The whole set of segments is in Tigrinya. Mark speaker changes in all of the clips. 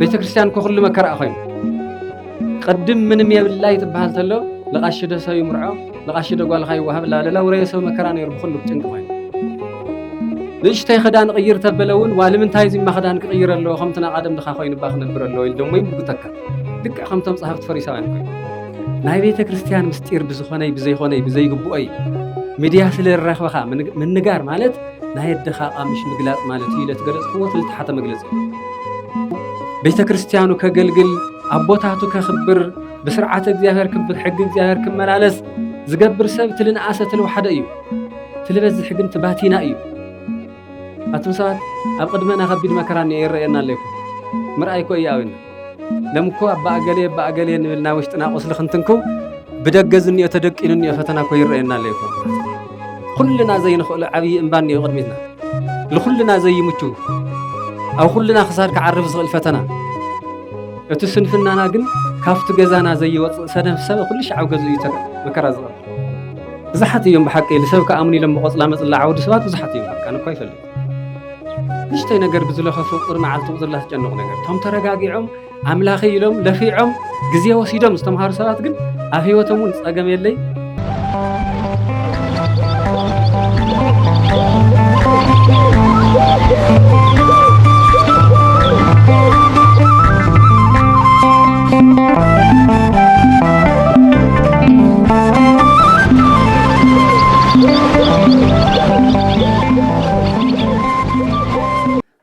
Speaker 1: ቤተክርስቲያን كل مكرا أخوين قدم من يبلاي تبهال تلو لقاشده سوي مرعو لقاشده قال خاي وهب لا وريسو مكرا يرب خلو بتنق خوين ليش تاي خدان غير تبلون والمن تايزي ما خدان غير له خمتنا قدم دخا خوين باخ نبر له يلدم يبتك دك خمتم صحفت فريساوያን خوين ናይ ቤተክርስቲያን ምስጢር ብዝኾነይ ብዘይ ግቡአይ ሚድያ ስለረኸበኻ ምን ንጋር ማለት ናይ ደኻ ቃምሽ ምግላጽ ማለት እዩ ለትገለጽክዎ ትልተሓተ መግለጽ ቤተክርስቲያኑ ከገልግል አቦታቱ ከኽብር በስርዓተ እግዚአብሔር ክብር ሕግ እግዚአብሔር ክመላለስ ዝገብር ሰብ ትልንኣሰ ትልወሓደ እዩ ትልበዝሕ ግን ትባቲና እዩ አቱም ሰባት ኣብ ቅድመና ከቢድ መከራን ይረአየና ኣለይኩ ምርኣይኮ እያውን ለምኮ አባገሌ ንብልና ውሽጥና ቆስል ክንትንኩ ብደገዝን የተደቂኑን የፈተና ኮ ይረአየና ኣለይኩ ኩልና ዘይንኽእል ዓብይ እምባን ይቅድሚትና ለኩልና ዘይምቹ أو كلنا خسار كعرف زغل فتنا أتسنفنا ناقن كافت جزانا زي سنة سبب كل شيء عوجز يتر مكرز زحت يوم بحكي لسبب كأمني لما قص لامس الله عود سوات زحت يوم كانوا كويس اللي ليش تينا قرب زلوا خفوا قرم على توصل الله جنوا نقدر هم ترى جاقيهم عملاخي لهم لفيعهم جزية وسيدهم استمهار سوات قن أفي وتمون أجمع اللي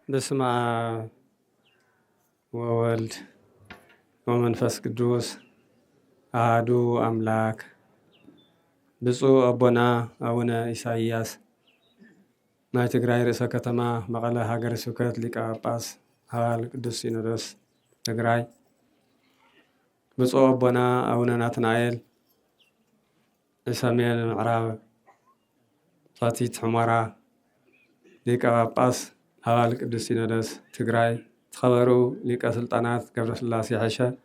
Speaker 1: بسم الله وولد ومنفس قدوس أحد أملاك بصو أبونا أبونا إسحاقياس ما تقرأي رئيسة كتما مقالة هاجر سكت لك أباس هال قدوس سينودوس تقرأي بصو أبونا أبونا ناتنايل إساميل معراب فاتيت حمارة لك أباس هال قدوس سينودوس تقرأي تخبروا لك سلطانات قبل الله سيحشة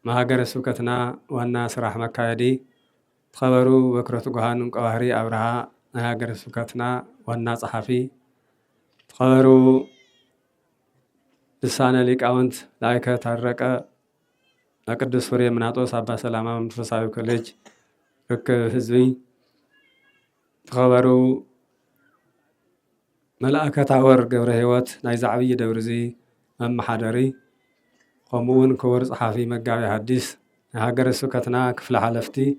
Speaker 1: ما هاجر سكتنا وانا سراح مكايدي تخبروا بكرة قهان قواهري أبرها هاجر سكتنا وانا صحفي تخبروا لسانة لك أونت لايكة تحركة لقدس فريق مناطو صابا سلامة منفساوي كوليج ركب حزبي تخبروا ملائكة تاور قبر هيوت نايز عبي دورزي محادري قمون كور صحافي مقاوي حديث هاجر سكتنا كفل حلفتي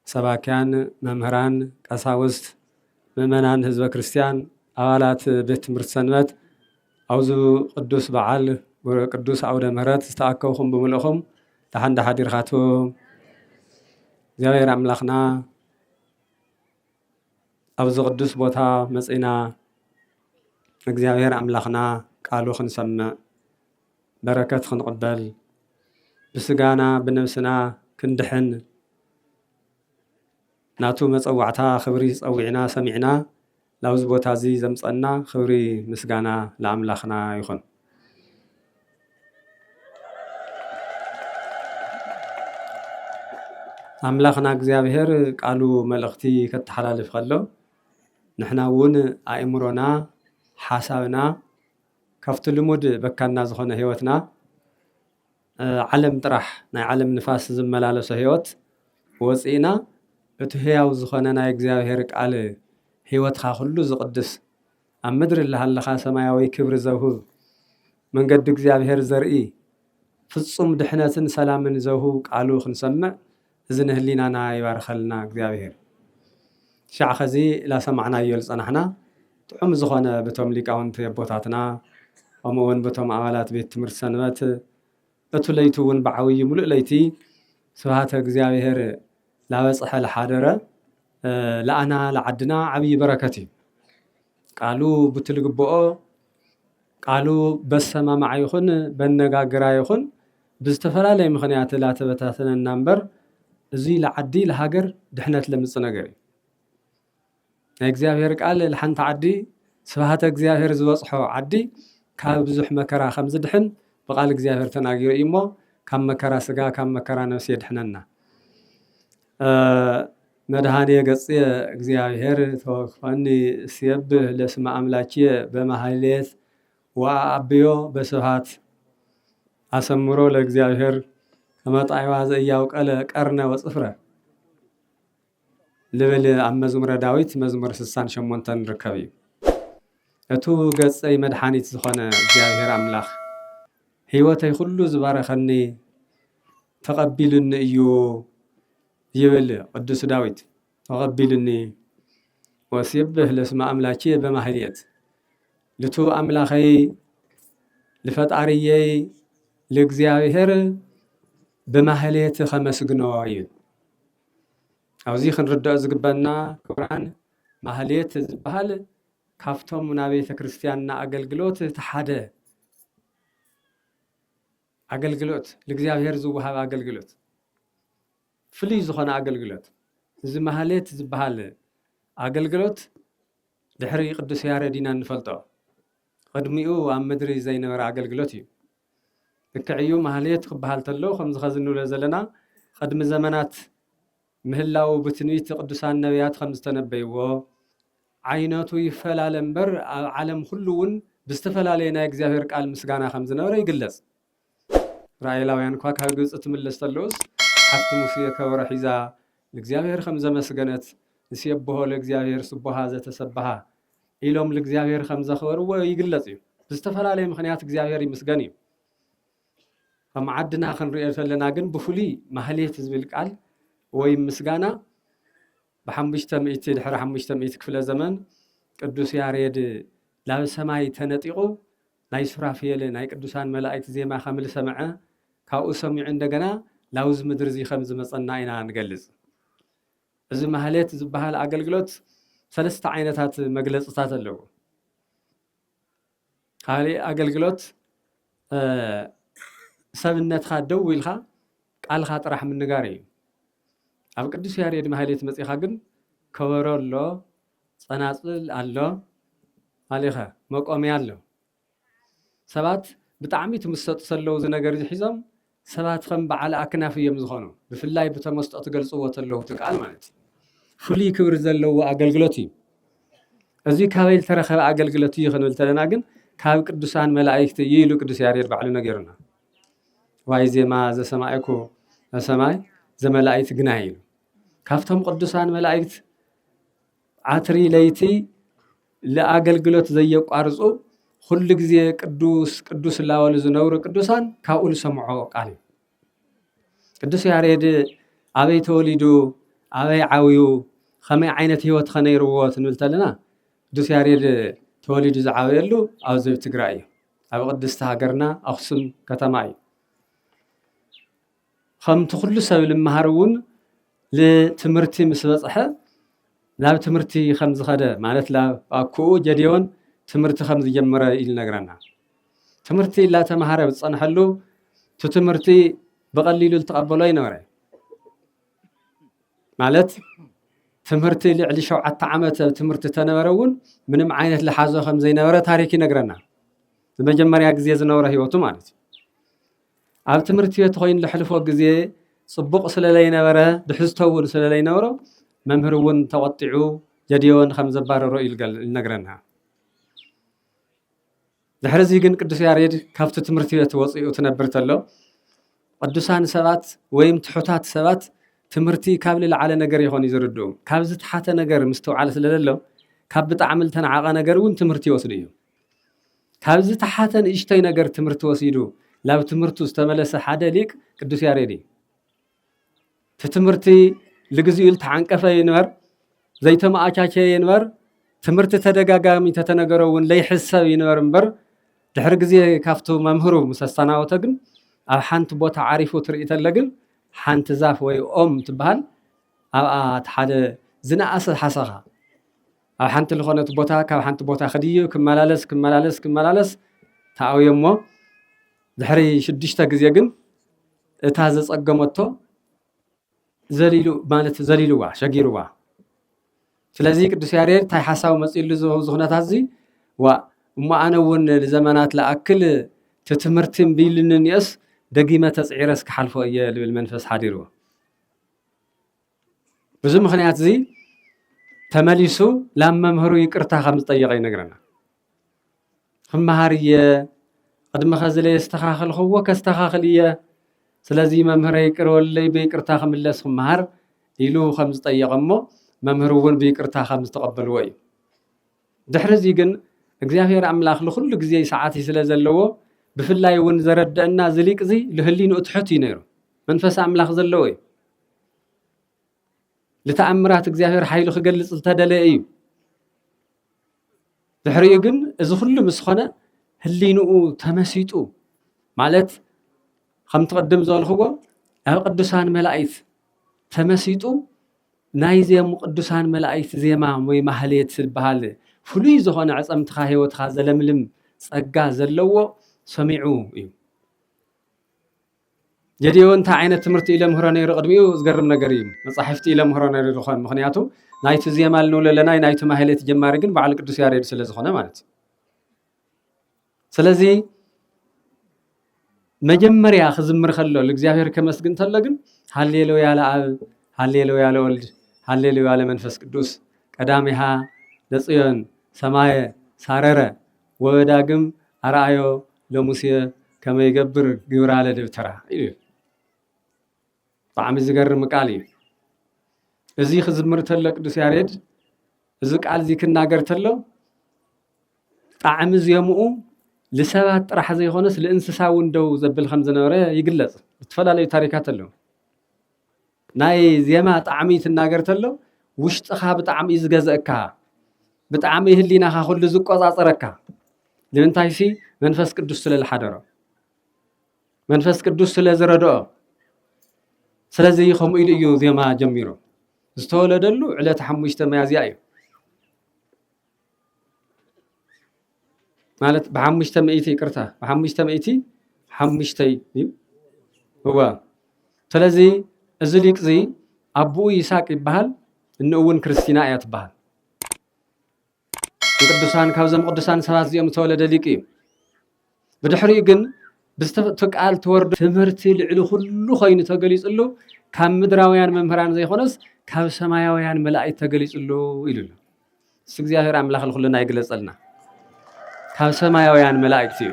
Speaker 1: سباكيان ممهران قساوست ممنان حزب كريستيان أولات بيت مرسنمت أوزو قدوس بعال وقدوس عودة مهرات استأكوكم بملأكم تحند حدير خاتوم زوير أملاخنا أوزو قدوس بوتا مسئنا እግዚአብሔር አምላኽና ቃሉ ክንሰምዕ በረከት ክንቅበል ብስጋና ብነብስና ክንድሕን ናቱ መፀዋዕታ ክብሪ ፀዊዕና ሰሚዕና ላብዚ ቦታ እዚ ዘምፀና ክብሪ ምስጋና ለአምላኽና ይኹን አምላኽና እግዚአብሔር ቃሉ መልእኽቲ ከተሓላልፍ ከሎ ንሕና እውን አእምሮና حسابنا كفت لمود بكنا زخنا هيوتنا علم طرح ناي علم نفاس زملالسو هيوت وصينا اتهياو زخنا ناي እግዚአብሔር ቃል هيوتኻ ሁሉ ዝቅድስ ኣብ ምድሪ ለሃለኻ ሰማያዊ ክብሪ ዘውህብ መንገዲ እግዚአብሔር ዘርኢ ፍጹም ድሕነትን ሰላምን ዘውህብ ቃሉ ክንሰምዕ እዝነ ህሊናና ይባርኸልና እግዚአብሔር ሻዕ ኸዚ ላሰማዕና ይልጸናሕና ጥዑም ዝኾነ በቶም ሊቃውንት የቦታትና ከምኡውን በቶም ኣባላት ቤት ትምህርቲ ሰንበት እቱ ለይቲ እውን ብዓብይ ሙሉእ ለይቲ ስብሃተ እግዚአብሔር ላበፅሐ ለሓደረ ለኣና ለዓድና ዓብይ በረከት እዩ ቃሉ ብትልግብኦ ቃሉ በሰማማዕ ይኹን በነጋግራ ይኹን ብዝተፈላለየ ምኽንያት ላተበታተነና እምበር እዚ ለዓዲ ለሃገር ድሕነት ለምፅእ ነገር እዩ ናይ እግዚአብሔር ቃል ለሓንቲ ዓዲ ስብሃተ እግዚአብሔር ዝበፅሖ ዓዲ ካብ ብዙሕ መከራ ከም ዝድሕን ብቃል እግዚአብሔር ተናጊሩ እዩ እሞ ካብ መከራ ስጋ ካብ መከራ ነፍሲ የድሕነና መድኃኔ ገጽየ እግዚአብሔር ተወክፈኒ ሲየብህ ለስመ አምላክየ በማህሌት ወአብዮ በስብሐት أسمرو لإግዚአብሔር ከመጣይዋ ዘእያውቀለ ቀርነ ወጽፍረ ልብል ኣብ መዝሙረ ዳዊት መዝሙር 68 ንርከብ እዩ። እቱ ገጸይ መድሓኒት ዝኾነ እግዚአብሔር ኣምላኽ ህይወተይ ኩሉ ዝባረኸኒ ተቐቢሉኒ እዩ ይብል ቅዱስ ዳዊት። ተቐቢሉኒ ወስብህ ለስመ አምላኬ በማህሌት ልቱ አምላኸይ ልፈጣሪየይ ለእግዚአብሔር በማህሌት ከመስግኖ እዩ። ኣብዚ ክንርዳእ ዝግበና ክብራን ማህሌት ዝበሃል ካብቶም ናብ ቤተ ክርስቲያንና ኣገልግሎት ተሓደ ኣገልግሎት ለእግዚአብሔር ዝወሃብ ኣገልግሎት ፍሉይ ዝኾነ ኣገልግሎት እዚ ማህሌት ዝበሃል ኣገልግሎት ድሕሪ ቅዱስ ያሬድ ኢና ንፈልጦ። ቅድሚኡ ኣብ ምድሪ ዘይነበረ ኣገልግሎት እዩ። ልክዕዩ ማህሌት ክበሃል ተሎ ከምዚ ከዝንብሎ ዘለና ቅድሚ ዘመናት ምህላው ብትንቢት ቅዱሳን ነቢያት ከም ዝተነበይዎ ዓይነቱ ይፈላለ እምበር ኣብ ዓለም ኩሉ እውን ብዝተፈላለየ ናይ እግዚአብሔር ቃል ምስጋና ከም ዝነበረ ይግለጽ። እስራኤላውያን እኳ ካብ ግብፂ ትምለስ ተለውስ ሓፍቲ ሙሴ ከበሮ ሒዛ ለእግዚአብሔር ከም ዘመስገነት ንስየብሖ ለእግዚአብሔር ስቡሃ ዘተሰብሃ ኢሎም ለእግዚአብሔር ከም ዘኽበርዎ ይግለጽ እዩ። ብዝተፈላለየ ምክንያት እግዚአብሔር ይመስገን እዩ። ከም ዓድና ክንሪኦ ዘለና ግን ብፍሉይ ማህሌት ዝብል ቃል ወይ ምስጋና ድሕሪ 500 ክፍለ ዘመን ቅዱስ ያሬድ ናብ ሰማይ ተነጢቑ ናይ ሱራፌል ናይ ቅዱሳን መላእክት ዜማ ከም ዝሰምዐ ካብኡ ሰሚዑ እንደገና ላውዝ ምድሪ እዚ ከም ዝመፀና ኢና ንገልጽ። እዚ ማህሌት ዝበሃል ኣገልግሎት ሰለስተ ዓይነታት መግለጽታት ኣለዎ። ካሊእ ኣገልግሎት ሰብነትካ ደው ኢልካ ቃልካ ጥራሕ ምንጋር እዩ። ኣብ ቅዱስ ያሬድ ማህሌት መፂኻ ግን ከበሮ ኣሎ፣ ጸናጽል ኣሎ፣ ማሊኸ መቆምያ ኣሎ። ሰባት ብጣዕሚ ትምሰጡ ሰለው እዚ ነገር ሒዞም ሰባት ከም በዓል ኣክናፍ እዮም ዝኾኑ። ብፍላይ ብተመስጦ ትገልጽዎ ተለዉ ቃል ማለት ፍሉይ ክብሪ ዘለዎ ኣገልግሎት እዩ። እዚ ካበይ ዝተረኸበ ኣገልግሎት እዩ ክንብል ተለና ግን ካብ ቅዱሳን መላእክቲ እዩ ኢሉ ቅዱስ ያሬድ ባዕሉ ነጊሩና። ዋይ ዜማ ዘሰማዕኩ ሰማይ ዘመላእክት ግና ኢሉ ካብቶም ቅዱሳን መላእክት ዓትሪ ለይቲ ለኣገልግሎት ዘየቋርፁ ኩሉ ግዜ ቅዱስ ቅዱስ ላወሉ ዝነብሩ ቅዱሳን ካብኡ ዝሰምዖ ቃል እዩ። ቅዱስ ያሬድ ኣበይ ተወሊዱ ኣበይ ዓብዩ ከመይ ዓይነት ህይወት ከነይርዎ ክንብል ተለና ቅዱስ ያሬድ ተወሊዱ ዝዓበየሉ ኣብዚ ትግራይ እዩ። ኣብ ቅድስቲ ሃገርና ኣክሱም ከተማ እዩ። ከምቲ ኩሉ ሰብ ልመሃር እውን ለትምህርቲ ምስ በፅሐ ናብ ትምህርቲ ከም ዝኸደ ማለት ኣብክኡ ጀድዮን ትምህርቲ ከም ዝጀመረ ኢሉ ነግረና። ትምህርቲ እናተምሃረ ዝፀንሐሉ እቲ ትምህርቲ ብቐሊሉ ዝተቐበሎ ይነበረ ማለት ትምህርቲ ልዕሊ 7 ዓመት ትምህርቲ ተነበረ እውን ምንም ዓይነት ልሓዞ ከም ዘይነበረ ታሪክ ይነግረና። ዝመጀመርያ ግዜ ዝነበረ ህይወቱ ማለት እዩ። ኣብ ትምህርቲ ቤት ኮይኑ ልሕልፎ ግዜ ጽቡቕ ስለለይነበረ ድሕዝቶ እውን ስለለይነበሮ መምህር እውን ተቆጢዑ ጀድዮን ከም ዘባረሮ ኢሉ ይነግረና። ድሕሪ እዚ ግን ቅዱስ ያሬድ ካብቲ ትምህርቲ ቤት ወፂኡ ትነብር ተሎ ቅዱሳን ሰባት ወይም ትሑታት ሰባት ትምህርቲ ካብ ልዕለ ነገር ይኾን ይዝርድኡ። ካብ ዝተሓተ ነገር ምስተውዓለ ስለዘሎ ካብ ብጣዕሚ ዝተነዓቐ ነገር እውን ትምህርቲ ይወስዱ እዩ። ካብ ዝተሓተ ንእሽተይ ነገር ትምህርቲ ወሲዱ ላብ ትምህርቱ ዝተመለሰ ሓደ ሊቅ ቅዱስ ያሬድ እዩ። እቲ ትምህርቲ ልግዚኡ ዝተዓንቀፈ ይንበር ዘይተመኣቻቸየ ይንበር ትምህርቲ ተደጋጋሚ ተተነገሮ እውን ለይሕሰብ ይንበር እምበር ድሕሪ ግዜ ካብቱ መምህሩ ምስ ኣስተናወተ ግን ኣብ ሓንቲ ቦታ ዓሪፉ ትርኢ ተለ ግን ሓንቲ ዛፍ ወይ ኦም ትበሃል ኣብኣ ሓደ ዝነኣሰ ሓሰኻ ኣብ ሓንቲ ዝኾነት ቦታ ካብ ሓንቲ ቦታ ክድዩ ክመላለስ ተኣውዮ እሞ ድሕሪ 6 ግዜ ግን እታ ዘጸገመቶ ዘሊሉዋ ሸጊሩዋ። ስለዚ ቅዱስ ያሬድ እንታይ ሓሳቡ መፂሉ ዝኹነታት እዚ እሞ ኣነ እውን ንዘመናት ለኣክል ትምህርቲ እምቢልኒ ንእስ ደጊመ ተፅዒረስ ክሓልፎ እየ ልብል መንፈስ ሓዲርዎ። ብዙ ምክንያት እዚ ተመሊሱ ላብ መምህሩ ይቅርታ ከም ዝጠየቀ ይነግረና። ክመሃር እየ قدم خزلي استخاخل خو كاستخاخل إياه سلازي ممهري كرولي بيكرتا خملس خمهر إلو خمس طيقمو ممهرون بيكرتا خمس تقبل وي دحرزي جن እግዚአብሔር أملاخ لخل جزي ساعاتي سلازلوه بفلاي ون زردنا زليك زي لهلين أتحتي نيرو منفس أملاخ زلوي لتأمرات እግዚአብሔር حيل خجلص التدلى أيو دحري جن إذا كل مسخنة هلينو تمسيتو مالت خم تقدم زال خوا قدسان ملائكة تمسيتو نايزي مقدسان ملائكة زي ما وي محليت البحال فلوي زخون عصم تخاهي وتخا زلملم صقا زلوو سمعو ايو جديو انت عينة تمرت إلى مهراني رقدميو زقرم نقريم مصاحفتي إلى مهراني رخان مخنياتو نايت زيمال نولا لناي نايت ماهليت جمارقن بعلى قدس ياريد سلازخونا مالت سلازي مجمريا خزمر خلو لእግዚአብሔር ከመስግን ተለግን ሃሌሉያ ለአብ ሃሌሉያ ለወልድ ሃሌሉያ ለመንፈስ ቅዱስ ቀዳሚሃ ለጽዮን ሰማየ ሳረረ ወዳግም አርአዮ ለሙሴ ከመይገብር ግብራ ለደብተራ እዩ ጣዕም ዝገርም ቃል እዩ እዚ خزمر ተለ ቅዱስ ያሬድ እዚ ቃል እዚ ክናገር ተሎ ጣዕም ዝየምኡ لسبات راح زي خونس لإنسسا وندو زبل خمسة نورة يقلص تفلا لي تاريخات له ناي زيما طعمي تناغر تلو وش تخا بطعم يزغزكا بطعمي هلينا خا كل زقو صاصركا لمنتاي سي منفس قدوس للحضره منفس قدوس لزردو سلازي خم يليو زيما جميرو استولدلو على تحمشته ميازيا مالت بحمشته مئتي كرتا بحمشته مئتي حمشتي هو سلازي ازليك زي ابو يساق يبحال انه ون كريستينا ايات بحال قدسان كاوزم قدسان سبات زيوم تولد ليقي بدحري جن بستفقال تورد تمرتي لعلو كله خين تغليصلو كام مدراويان ممهران زي خونس كاب سماياويان ملائكه تغليصلو يلو እግዚአብሔር አምላክ ለሁሉና ይግለጽልና ካብ ሰማያውያን መላእክት እዩ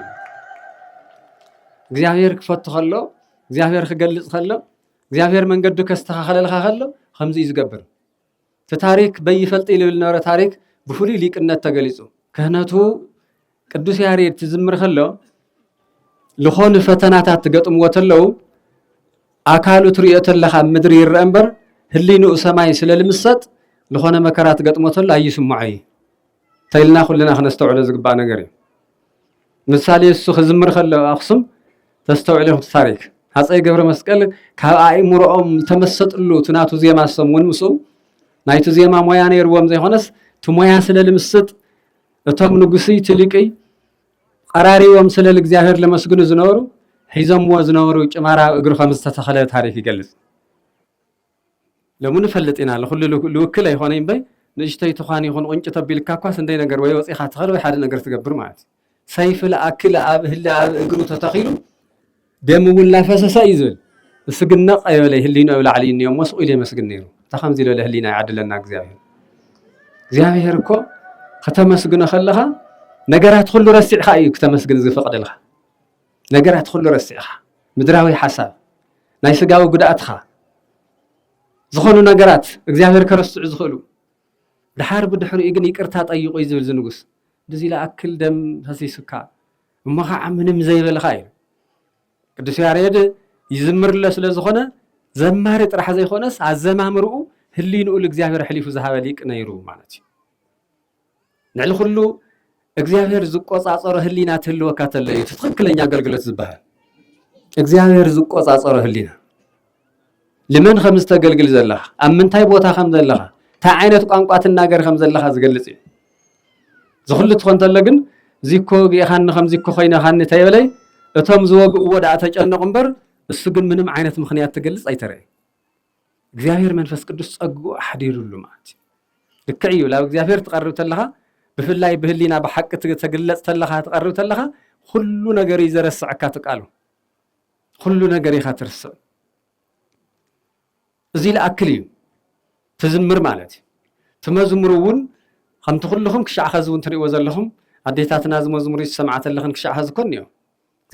Speaker 1: እግዚአብሔር ክፈት ከሎ እግዚአብሔር ክገልጽ ከሎ እግዚአብሔር መንገዱ ከስተኻኸለልካ ከሎ ከምዚ ይዝገብር ተታሪክ በይፈልጥ ይብል ነበረ ታሪክ ብፍሉይ ሊቅነት ተገሊጹ ክህነቱ ቅዱስ ያሬድ ትዝምር ከሎ ለኾነ ፈተናታት ትገጥምዎ ተለው አካሉ ትሪእዮ ተለኻ ምድሪ ይርአ እምበር ህሊንኡ ሰማይ ስለልምሰጥ ለኾነ መከራት ገጥሞ ተለ አይስሙዓይ تايلنا كلنا خنستوعب زغبا نغري مثالي السو خزمر خلو اخصم تستوعبه التاريخ حصي ገብረ መስቀል ካብ አእምሮኦም ተመሰጥሉ ትናቱ ዜማ ሰሙን ምሱ ናይቱ ዜማ ሞያ ነይርዎም ዘይሆነስ ትሞያ ስለልምስጥ እቶም ንጉሲ ትልቅይ ቀራሪዎም ስለል እግዚአብሔር ለመስግኑ ዝነበሩ ሒዘምዎ ዝነበሩ ጭማራ እግሩ ከምዝ ተተኸለ ታሪክ ይገልጽ ለምን ፈልጥና ለሁሉ ልውክል አይሆነኝ በይ نجتي تخاني هون قنچ تبيل كاكواس اندي نغير وي وصي خاتخل وي حد نغير تغبر معنات سيف الاكل اب هلا اغرو تتخيلو دم ولا فسس يزل اسغنق ايولي هلينا ولا علي اليوم مسؤول الى مسغن نيرو تخمزي له هلينا يعدلنا እግዚአብሔር እኮ ከተመስግነ خلها ነገራት ሁሉ ረሲዕኻ እዩ ከተመስግን ዝፈቅደልኻ ነገራት ሁሉ ረሲዕኻ ምድራዊ ሐሳብ ናይ ስጋዊ ጉዳአትኻ ዝኾኑ ነገራት እግዚአብሔር ከረስዑ ዝኽእሉ دحار بدحر يقن يقرتا طيقو يزبل زنغس دزي لا اكل دم فسيسكا مخا عمنم زي بالخير قدس ياريد يزمر له سلازخونه زماري طرح زي خونس ازمامرو هلينو لእግዚአብሔር حليفو زهاب ليق نيرو معناتي نعل كله እግዚአብሔር ዝቆጻጸረ ህሊና ተልወካ ተለይ ትክክለኛ አገልግሎት ዝባል እግዚአብሔር ዝቆጻጸረ ህሊና ለምን خمس ተገልግል ዘለኻ አምንታይ ቦታ ከም ዘለኻ تا عينت قانقات الناجر خمس الله خاز قلتي زخلت خنت لكن زيكو خان خمس زيكو خينا خان تايبلي اتم زوج ودع تجنق قنبر السجن منهم عينت مخنيات تجلس اي ترى እግዚአብሔር መንፈስ ቅዱስ ጸጉ አሐዲሩሉ ማለት ልክዕዩ ላው እግዚአብሔር ተቀርብ ተለኻ በፍላይ በህሊና በሐቅ ተገለጽ ተለኻ ተቀርብ ተለኻ ሁሉ ነገር ይዘረስዓካ ተቃሉ ሁሉ ነገር ይኻትርስ እዚ ለአክልዩ تزمر مالتي تمزمرون خنت كلهم كشع خزون تريو زلهم عديتاتنا زمزمري سمعت لهم كشع خز كنيو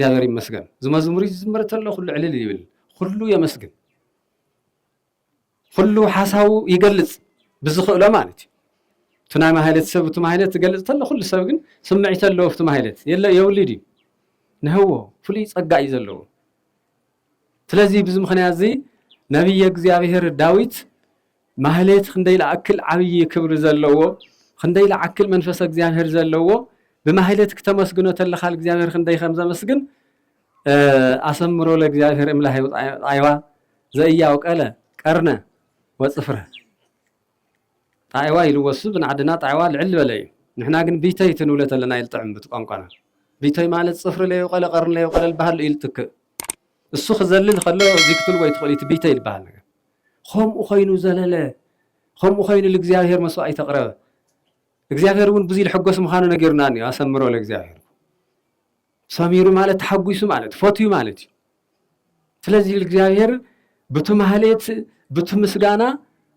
Speaker 1: እግዚአብሔር ይመስገን ዝመዝሙር ዝምረተሎ ኩሉ ዕልል ይብል ኩሉ የመስግን ኩሉ ሓሳቡ ይገልጽ ብዝኽእሎ ማለት እዩ ትናይ ማህለት ሰብ ቱ ማህለት ትገልጽ ተለ ኩሉ ሰብ ግን ስምዒት ኣለዎ ፍቲ ማህለት የውልድ እዩ ንህዎ ፍሉይ ጸጋ እዩ ዘለዎ ስለዚ ብዚ ምኽንያት እዚ ነቢየ እግዚአብሔር ዳዊት ማህለት ክንደይ ለኣክል ዓብይ ክብሪ ዘለዎ ክንደይ ለዓክል መንፈስ እግዚአብሔር ዘለዎ ብማህለት ከተመስግኖ ተለኻ እግዚአብሔር ክንደይ ከም ዘመስግን ኣሰምሮ ለእግዚአብሔር እምላህ አይዋ ዘእያው ቀለ ቀርነ ወጽፍረ ጣይዋ ይልወሱ ብንዓድና ጣይዋ ልዕል በለ እዩ ንሕና ግን ቢተይ ትንብለት ኣለና ይልጥዕም ብትቋንቋና ቢተይ ማለት ጽፍሪ ለይ ቀለ ቀርን ለይ ቀለ ልባህል ይልትክ እሱ ክዘልል ከሎ ዚክቱል ወይ ትኽእሊት ቢተይ ልባህል ነገር ከምኡ ኮይኑ ዘለለ ከምኡ ኮይኑ ለእግዚአብሔር መስዋዕት ተቕረበ እግዚአብሔር እውን ብዙ ልሕጎስ ምዃኑ ነገርና እዩ ኣሰምሮ ለእግዚአብሔር ሰሚሩ ማለት ተሐጉሱ ማለት ፈትዩ ማለት እዩ ስለዚ ለእግዚአብሔር ብቱ ማህሌት ብቱ ምስጋና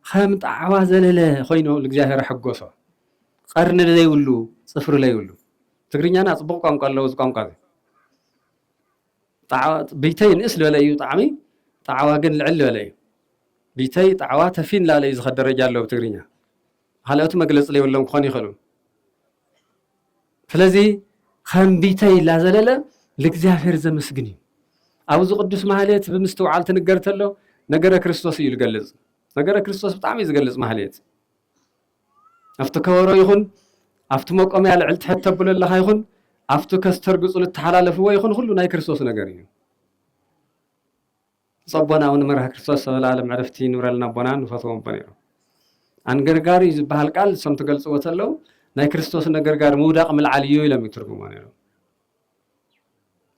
Speaker 1: ከም ጣዕዋ ዘለለ ኮይኑ ለእግዚአብሔር ሕጎሶ ቀርን ለይብሉ ጽፍሪ ለይብሉ ትግርኛና ጽቡቕ ቋንቋ ኣለዎ ቋንቋ ጣዕዋ ቢተይ ንእስ ዝበለ እዩ ጣዕሚ ጣዕዋ ግን ልዕል ዝበለ እዩ ቢተይ ጣዕዋ ተፊን ላለ እዩ ዝኸድ ደረጃ ኣለዎ ብትግርኛ ካልኦት መግለጽ ለይብሎም ክኾን ይኽእሉ ስለዚ ከም ቢተይ ላዘለለ ለእግዚአብሔር ዘመስግን እዩ ኣብዚ ቅዱስ ማህሌት ብምስትውዓል ትንገር ተሎ ነገረ ክርስቶስ እዩ ዝገልጽ ነገረ ክርስቶስ ብጣዕሚ እዩ ዝገልጽ ማህሌት ኣብቲ ከበሮ ይኹን ኣብቲ መቆምያ ልዕል ትሕት ተብሎ ኣለኻ ይኹን ኣብቲ ከስተርግጹ ልተሓላለፍዎ ይኹን ኩሉ ናይ ክርስቶስ ነገር እዩ ጸቦና እውን መርሃ ክርስቶስ ሰላለም ዕረፍቲ ንብረልና ቦና ንፈትዎም ነይሩ አንገርጋሪ ዝበሃል ቃል ሰም ትገልጽዎ ተለው ናይ ክርስቶስ ነገርጋር ምውዳቕ ምልዓል እዩ ኢሎም ይትርጉሞ ነይሩ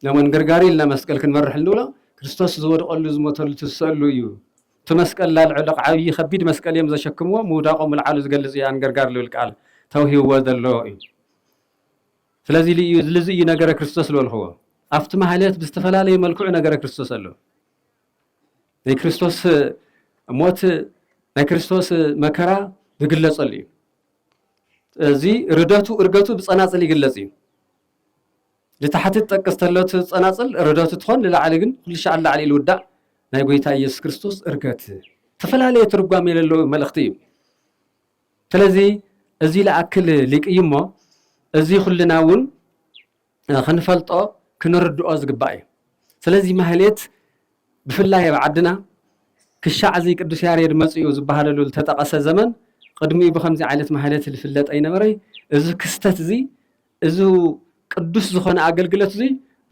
Speaker 1: ለመንገርጋሪ ኢልና መስቀል ክንመርሕ ንብሎ ክርስቶስ ዝወድቐሉ ዝሞተሉ ትስእሉ እዩ ትመስቀል ላልዕለቕ ዓብይ ከቢድ መስቀል እዮም ዘሸክምዎ ምውዳቆ ምልዓሉ ዝገልጽ እዩ አንገርጋር ልብል ቃል ተውሂብዎ ዘሎ እዩ ስለዚ ልዚ እዩ ነገረ ክርስቶስ ዝበልኽዎ ኣብቲ ማህሌት ብዝተፈላለየ መልክዑ ነገረ ክርስቶስ ኣሎ ናይ ክርስቶስ ሞት ናይ ክርስቶስ መከራ ዝግለጸሉ እዩ እዚ ርደቱ እርገቱ ብጸናጽል ይግለጽ እዩ لتحت تقستلت صناصل ردات تخون للعلي ግን ኩልሻ አላዕሊ ልውዳእ ናይ ጎይታ ኢየሱስ ክርስቶስ እርገት ተፈላለየ ትርጓሜ የሌለው መልእኽቲ እዩ ስለዚ እዚ ለኣክል ሊቅይሞ እዚ ኩልና እውን ክንፈልጦ ክንርድኦ ዝግባእ እዩ ስለዚ ማህሌት ብፍላይ ዓድና ክሻዕ እዚ ቅዱስ ያሬድ መጽኡ ዝበሃለሉ ተጠቀሰ ዘመን ቅድሚኡ ብከምዚ ዓይነት ማህሌት ዝፍለጥ ኣይነበረይ እዚ ክስተት እዚ እዚ ቅዱስ ዝኾነ አገልግሎት እዚ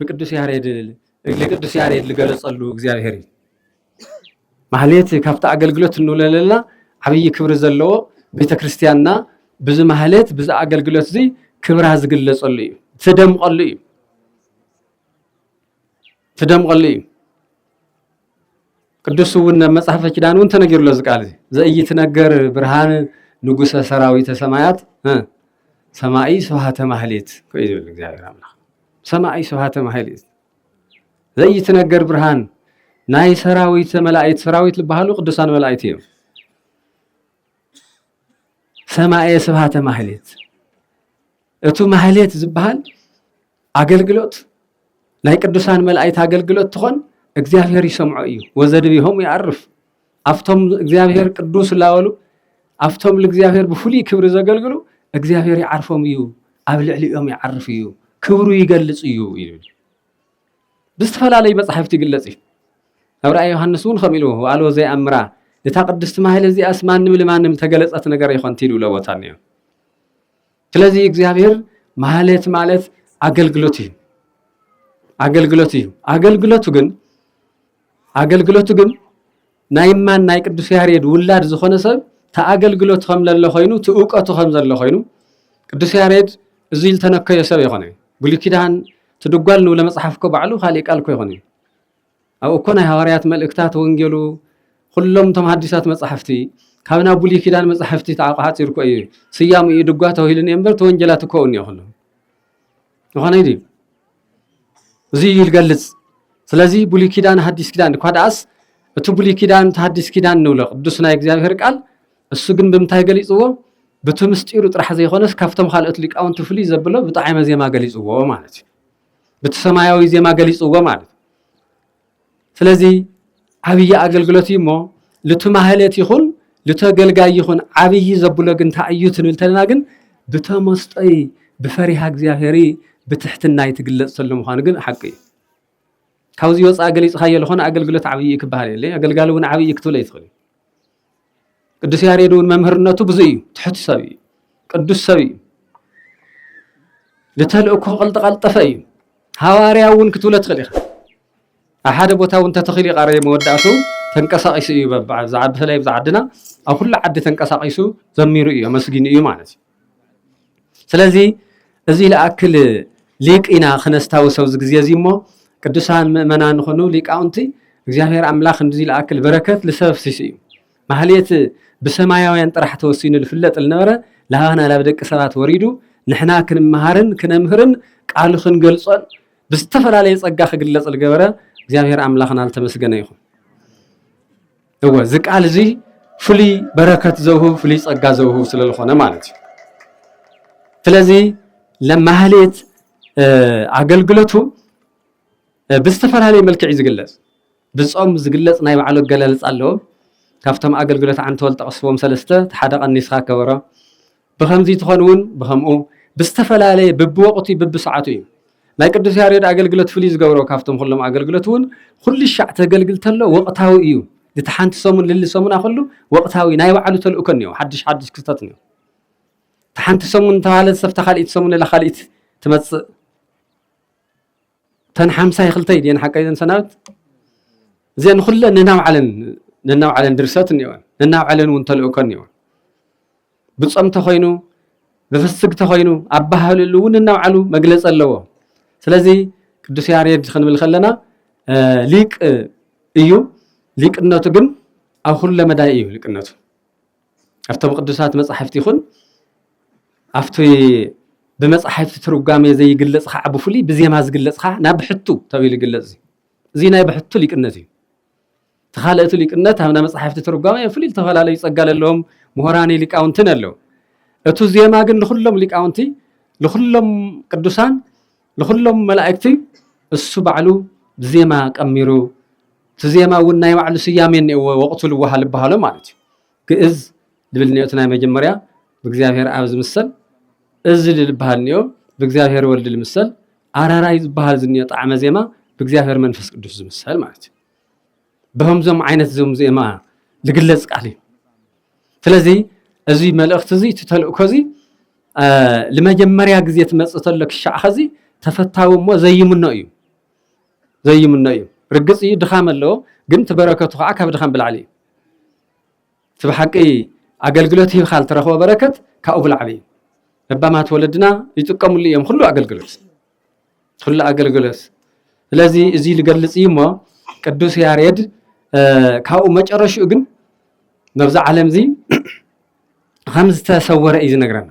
Speaker 1: በቅዱስ ያሬድ ለቅዱስ ያሬድ ልገለጸሉ እግዚአብሔር ማህሌት ካብታ አገልግሎት እንውለለላ ዓብይ ክብር ዘለዎ ቤተክርስቲያንና ብዙ ማህሌት ብዙ አገልግሎት እዚ ክብራ ዝግለጸሉ እዩ ተደምቀሉ እዩ ቅዱስ እውን መጽሐፈ ኪዳን እውን ተነገርሎ ዝቃል ዘእይት ነገር ብርሃን ንጉሰ ሰራዊት ሰማያት ሰማይ ስብሐተ ማህሌት ኮይኑ እግዚአብሔር አምላክ ሰማይ ስብሐተ ማህሌት ዘእይት ነገር ብርሃን ናይ ሰራዊት መላእክት ሰራዊት ልባሃሉ ቅዱሳን መላእክት እዮም ሰማይ ስብሐተ ማህሌት እቱ ማህሌት ዝበሃል አገልግሎት ናይ ቅዱሳን መላእክት አገልግሎት ትኾን እግዚአብሔር ይሰምዖ እዩ ወዘድቢሆም ያርፍ አፍቶም እግዚአብሔር ቅዱስ ላወሉ አፍቶም ለእግዚአብሔር በፍሉይ ክብር ዘገልግሉ እግዚአብሔር ያርፎም እዩ ኣብ ልዕሊኦም ያርፍ እዩ ክብሩ ይገልጽ እዩ ይብል ብዝተፈላለየ መጽሐፍት ይግለጽ እዩ አብራይ ዮሐንስ እውን ከሚሉ አልዎ ዘይአምራ እታ ቅድስት ማህሌት እዚ አስማንም ለማንም ተገለጸት ነገር ይኾን ትይሉ ለቦታን እዩ ስለዚህ እግዚአብሔር ማህሌት ማለት አገልግሎት እዩ አገልግሎቱ ግን ናይማን ናይ ቅዱስ ያሬድ ውላድ ዝኾነ ሰብ ተአገልግሎት ከም ለለ ኮይኑ ትእውቀቱ ከም ዘሎ ኮይኑ ቅዱስ ያሬድ እዚ ልተነከየ ሰብ ይኾነ ብሉይ ኪዳን ትድጓል ነው ለመጽሐፍ ኮ ባዕሉ ካሊ ቃል ኮ ይኾነ ኣብ እኮ ናይ ሐዋርያት መልእክታት ወንጌሉ ሁሉም ተማሐዲሳት መጽሐፍቲ ካብና ብሉይ ኪዳን መጽሐፍቲ ተዓቋሓት ይርኮ እዩ ስያሙ ይድጓ ተውሂልን እምበር ተወንጀላት ኮውን ይኾነ ይኾነ ይዲ እዚ ይልገልጽ ስለዚህ ብሉይ ኪዳን ሐዲስ ኪዳን ኳዳስ እቲ ብሉይ ኪዳን ተሐዲስ ኪዳን ነው ለቅዱስ ናይ እግዚአብሔር ቃል እሱ ግን ብምታይ ገሊጽዎ በተምስጢሩ ጥራሕ ዘይኾነስ ካብቶም ካልኦት ሊቃውንት ፍሊ ዘብሎ ብጣዕሚ ዜማ ገሊጽዎ ማለት እዩ بتسماياዊ ዜማ ገሊጽዎ ማለት ስለዚ ዓብይ አገልግሎት ይሞ ለተማህለት ይኹን ለተገልጋይ ይኹን ዓብይ ዘብሎ ግን ታዩ ትብል ተለና ግን በተመስጠይ በፈሪሃ እግዚአብሔር በትሕትና ይትግለጽ ሰለም ሆነ ግን ሐቂ ካውዚ ወጻ ገሊጽ ኻየ ለሆነ አገልግሎት ዓብይ ይክባል የለ አገልጋሉን ዓብይ ይክትለ ይትኽል ቅዱስ ያሬድውን መምህርነቱ ብዙ እዩ ትሕት ሰብ እዩ ቅዱስ ሰብ እዩ ለተልእኮ ቀልጠቀልጠፈ እዩ ሐዋርያውን ክትውለ ትኽእል ኢኻ አሓደ ቦታውን ተተኺል ይቃረ መወዳእቱ ተንቀሳቂሱ እዩ በባዕ ዛዓብ ፈላይ ብዛዓድና ኣብ ኩሉ ዓዲ ተንቀሳቂሱ ዘሚሩ እዩ መስጊን እዩ ማለት ስለዚ እዚ ለአክል ሊቅና ክነስታውሰው ዝግዜ እዚሞ ቅዱሳን ምእመናን ኾኑ ሊቃውንቲ እግዚአብሔር አምላክ እንደዚህ ለአክል በረከት ለሰብስስ እዩ ማህሌት በሰማያውያን ጥራሕ ተወሲኑ ልፍለጥ ልነበረ ለሃና ለብደቅ ሰባት ወሪዱ ንሕና ክንመሃርን ክነምህርን ቃል ክንገልጾን ብዝተፈላለየ ጸጋ ክግለጽ ልገበረ እግዚአብሔር አምላክና አልተመስገነ ይኹን እወ ዝቃል እዚ ፍሊ በረከት ዘውህብ ፍሊ ጸጋ ዘውህብ ስለልኾነ ማለት እዩ ስለዚ ለማህሌት አገልግሎቱ ብዝተፈላለየ መልክዕ ዝግለጽ ብጾም ዝግለጽ ናይ ባዕሉ ገለልጽ ኣለዎ ካብቶም አገልግሎት አንተ ወልጠቅስዎም ሰለስተ ሓደ ቀኒስኻ ከበሮ ብኸምዚ ትኾንውን ብኸምኡ ብዝተፈላለየ ብብወቅቱ ብብሰዓቱ እዩ ናይ ቅዱስ ያሬድ አገልግሎት ፍሊ ዝገብሮ ካብቶም ሁሉም አገልግሎቱን ኩሉ ሻዕ ተገልግል ተሎ ወቅታዊ እዩ dithanti somun lilli somuna khullu waqtawi nay ba'alu talukon yo haddish kistat yo تحنت سمون تعالى سفت خاليت سمون لا خاليت تمص تن حمسا يخلتي دين حق اذا سنات زين كله نناو على درسات نيوان نناو على ونتلؤكن نيوان بصم تخوينو بفسق تخوينو ابهال لو نناو على مجلص اللو ስለዚህ ቅዱስ ያሬድ خنبل خلنا ሊቅ እዩ ሊቅነቱ ግን ኣብ ሁሉ መዳይ እዩ ሊቅነቱ አፍቶም ቅዱሳት መጻሕፍት ይኹን አፍቶ በመጻሕፍት ትርጓሜ ዘይግለጽ ኻ አብፉሊ በዜማ ዝግለጽ ኻ ናብ ሕቱ ተቢል ይግለጽ እዚ ናይ በሕቱ ሊቅነት እዩ ተኻለቱ ሊቅነት አብና መጻሕፍት ትርጓሜ ፍሊ ተፈላለዩ ጸጋለሎም ምሁራን ሊቃውንትን አለው እቱ ዜማ ግን ለሁሉም ሊቃውንቲ ለሁሉም ቅዱሳን ለሁሉም መላእክቲ እሱ ባዕሉ ዜማ ቀሚሩ ተዜማ ወናይ ባዕሉ ስያሜን ወቅቱ ልዋሃል በኋላ ማለት ግዕዝ ልብልኒዮትና መጀመሪያ በእግዚአብሔር አብ ዝምሰል እዚ ልልባሃልኒዮ በእግዚአብሔር ወልድ ልምሰል አራራይ ዝባሃል ዝኒዮ ጣዕመ ዜማ በእግዚአብሔር መንፈስ ቅዱስ ዝምሰል ማለት በህምዞም አይነት ዞም ዜማ ልግለጽ ቃል ስለዚ እዚ መልእክት እዚ ተተልእኮዚ ለመጀመሪያ ጊዜ ተመጽተለክ ሻዕኸዚ ተፈታውሞ ዘይምነው እዩ ርግጽ ድኻም አለው ግን ተበረከቱ ኸዓ ካብ ድኻም ብላዕሊ ተበሐቂ አገልግሎት ይኻል ተረኸበ በረከት ካብ ብላዕሊ ረባማት ወለድና ይጥቀሙሉ እዮም ሁሉ አገልግሎት ስለዚ እዚ ልገልጽ ይሞ ቅዱስ ያሬድ ካው መጨረሹ ግን ነብዛ ዓለም ዚ خمس ተሰወረ እዩ ዝነግረና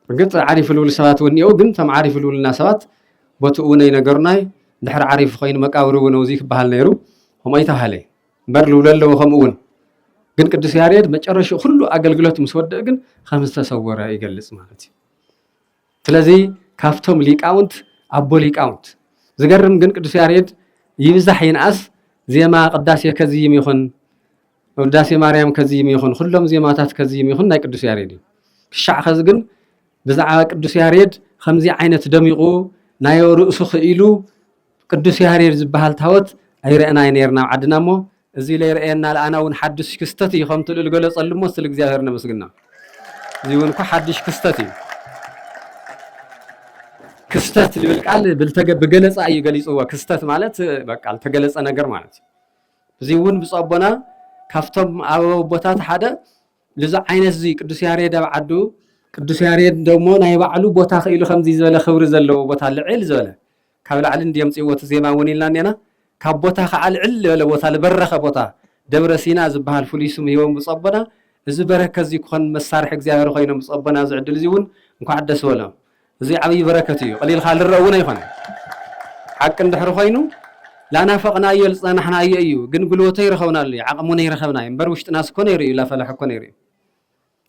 Speaker 1: ግጥ ዓሪፍ ልውል ሰባት ወኒው ግን ተም ዓሪፍ ልውልና ሰባት ቦትኡ ናይ ነገርናይ ድሕር ዓሪፍ ኮይኑ መቃብሩ ነው ዚ ክባሃል ነይሩ ሆማይታ ሃለ በር ልውለለው ከምኡን ግን ቅዱስ ያሬድ መጨረሹ ሁሉ አገልግሎት መስወደእ ግን خمس ተሰወረ ይገልጽ ማለት እዩ ስለዚ ካፍቶም ሊቃውንት አቦ ሊቃውንት ዝገርም ግን ቅዱስ ያሬድ ይብዛሕ ይንአስ ዜማ ቅዳሴ ከዚይም ይኹን ቅዳሴ ማርያም ከዚይም ይኹን ሁሉም ዜማታት ከዚይም ይኹን ናይ ቅዱስ ያሬድ ክሻዕ ከዚ ግን ብዛዕባ ቅዱስ ያሬድ ከምዚ ዓይነት ደሚቁ ናይ ርእሱ ኽኢሉ ቅዱስ ያሬድ ዝበሃል ታወት አይረአና ነርና ዓድናሞ እዚ ለይረአና ለአናውን ሓድሽ ክስተት እዩ ከም ትልል ገለጸልሞ ስለ እግዚአብሔር ነመስግና እዚ ወንኩ ሓድሽ ክስተት እዩ ክስተት ልብል ቃል ብገለጻ እዩ ገሊጽዎ ክስተት ማለት በቃ ተገለጸ ነገር ማለት እዚ ውን ብጸቦና ካፍቶም አቦታት ሓደ ለዛ ዓይነት እዚ ቅዱስ ያሬድ አብዓዱ ቅዱስ ያሬድ ደሞ ናይ ባዕሉ ቦታ ኽኢሉ ከምዚ ዝበለ ክብሪ ዘለዎ ቦታ ልዕል ዝበለ ካብ ላዕሊ እንዲምጽይወት ዜማ ወኒልና ነና ካብ ቦታ ኸዓልዕል ዝበለ ቦታ ለበረኸ ቦታ ደብረ ሲና ዝበሃል ፍሉይስም ሂቦም ብጸቦና እዚ በረከት እዚ ኮን መሳርሕ እግዚአብሔር ኮይኖም ብጸቦና ዝዕድል እዚ ውን እንኳዕ ደስ በሎ እዚ ዓብይ በረከት እዩ ቀሊል ካልረውና ይኾነ ሓቅ እንድሕር ኮይኑ ላናፈቅናዮ ልጸናሕናዮ እዩ ግን ጉልበቶ ይረኸብናሉ ዓቕሙና ይረኸብና እምበር ውሽጥና ስኮነ ይርእዩ ላፈላሕ ኮነ ይርእዩ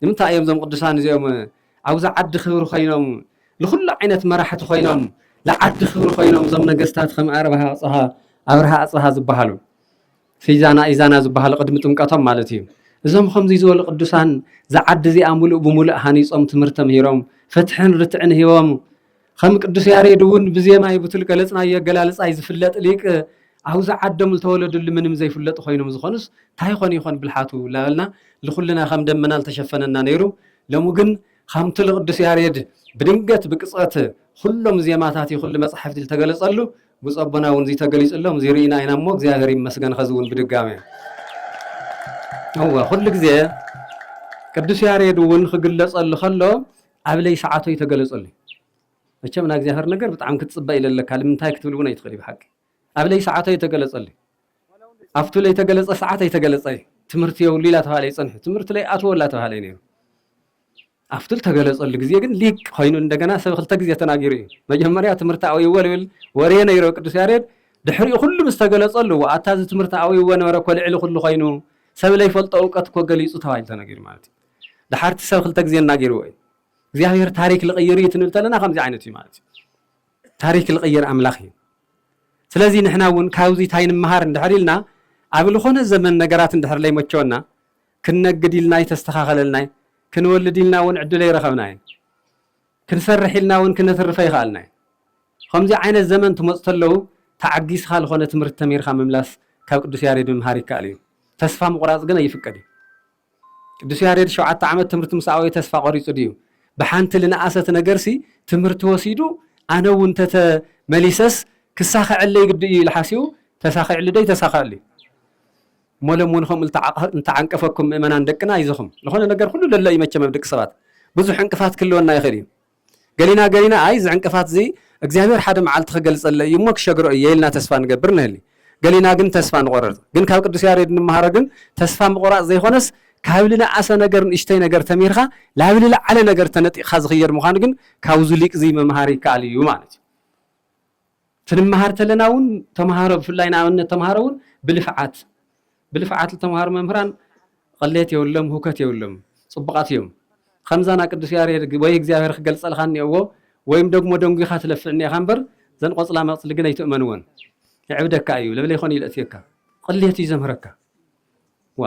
Speaker 1: ንምንታይ እዮም ዞም ቅዱሳን እዚኦም ኣብዛ ዓዲ ክብሪ ኮይኖም ለኩሉ ዓይነት መራሕቲ ኮይኖም لعد خبر خوينهم زم نجستات خم أبرها أصها زبحلو فيزانا إيزانا زبحلو قد متمكتهم مالتهم زم خمزي زول قدسان زعد زي أملو بملء هانيس تمرتم هيرم فتحن رتعن هيوم خم قدس ياريدون بزي ما يبتل قلصنا يقلالص أي زفلت ليك أو زعدهم التولد اللي منهم زي فلت خوينهم زخنس تاي خوني خون بالحاتو لنا لخلنا خم دمنا التشفننا نيرو لمجن خم تل قدس ياريد بدنقت بقصات كلهم زي ما تاتي كل مصحف تلتقلص له بصبنا ونزي تقلص لهم زي رينا اينا مو እግዚአብሔር ይመስገን خزون بدقامه هو كل ጊዜ ቅዱስ ያሬድ ውን ክግለጸል ከሎ አብለይ ሰዓቱ ይተገለጸል መቼም ና እግዚአብሔር ነገር በጣም ክትጽባ ይለለካ ለምንታይ ክትብልውና ይትخلي بحق አብለይ ሰዓቱ ይተገለጸል አፍቱ ላይ ተገለጸ ሰዓት ይተገለጸ ትምርት የውሊላ ተባለ ይጽንህ ትምርት ላይ አትወላ ተባለ ነው አፍቱል ተገለጸል ጊዜ ግን ሊቅ ሆይኑ እንደገና ሰብ ክልተ ጊዜ ተናገሩ መጀመሪያ ትምርታዊ ወልል ወሬ ነይሮ ቅዱስ ያሬድ ድሕሪኡ ሁሉም ዝተገለጸሉ አታዝ ትምርታዊ ወነረ ኮልዕል ሁሉ ሆይኑ ሰብ ላይ ፈልጦ እውቀት ኮ ገሊጹ ተባለ ተናገሩ ማለት ድሓርቲ ሰብ ክልተ ጊዜ እናገሩ ወይ እግዚአብሔር ታሪክ ለቀይር ይትንብተለና ከምዚ አይነት እዩ ማለት ታሪክ ለቀይር አምላኽ እዩ ስለዚህ ንሕና ውን ካውዚ ታይን መሃር እንድሕሪልና አብል ኾነ ዘመን ነገራት እንድሕር ላይ መቸውና ክነግዲልና ይተስተኻኸለልና كنولديلنا ون عدل يرخبناي كنسرحيلنا ون كنترف يخالنا خمزي عين الزمن تمصتلو تعجيس خال خونه تمرت تمير خام ملاس كاب قدوس ياريد مهاري كالي تسفا مقراص غنا يفقدي قدوس ياريد 7 عامت تمرت مساوي تسفا قريصو ديو بحانت لنا اسات نغرسي تمرت وسيدو انا ونتت مليسس كساخ علي قدي لحاسيو تساخ علي تساخلي مولمون خم انت عنقفكم امنان دقنا يزخم لخونه ነገር ሁሉ ለላይ መቸም ድቅ ሰባት ብዙ ዕንቅፋት ክልወና ይኸዲ ገሊና አይዝ ዕንቅፋት ዚ እግዚአብሔር ሓደ መዓልት ከገልጸለ ይሞክ ሸግሮ የልና ተስፋ ንገብር ነህሊ ገሊና ግን ተስፋ ንቆረጥ ግን ካብ ቅዱስ ያሬድ ንመሃረ ግን ተስፋ ምቆራጽ ዘይኾነስ ካብልና አሰ ነገር ንሽተይ ነገር ተሚርኻ ላብልና ዓለ ነገር ተነጢኻ ዝኽየር ምዃን ግን ካብዙ ሊቅ ዚ መምሃሪ ካልዩ ማለት ትንመሃር ተለናውን ተማሃሮ ፍላይና አብነት ተማሃሮውን بالفعات التمهار ممهران قليت يولم هوكت يولم صبقات يوم خمزانا قدس ياريد ወይ እግዚአብሔር ክገልጸልኻኒ እዎ ወይም ደግሞ ደንጉኻ ትለፍዕኒ ኻንበር ዘን ቆጽላ መጽል ግን አይተመንወን ይዕብደካ እዩ ለብለ ይኾን ይለጥየካ قليت ይዘምረካ ዋ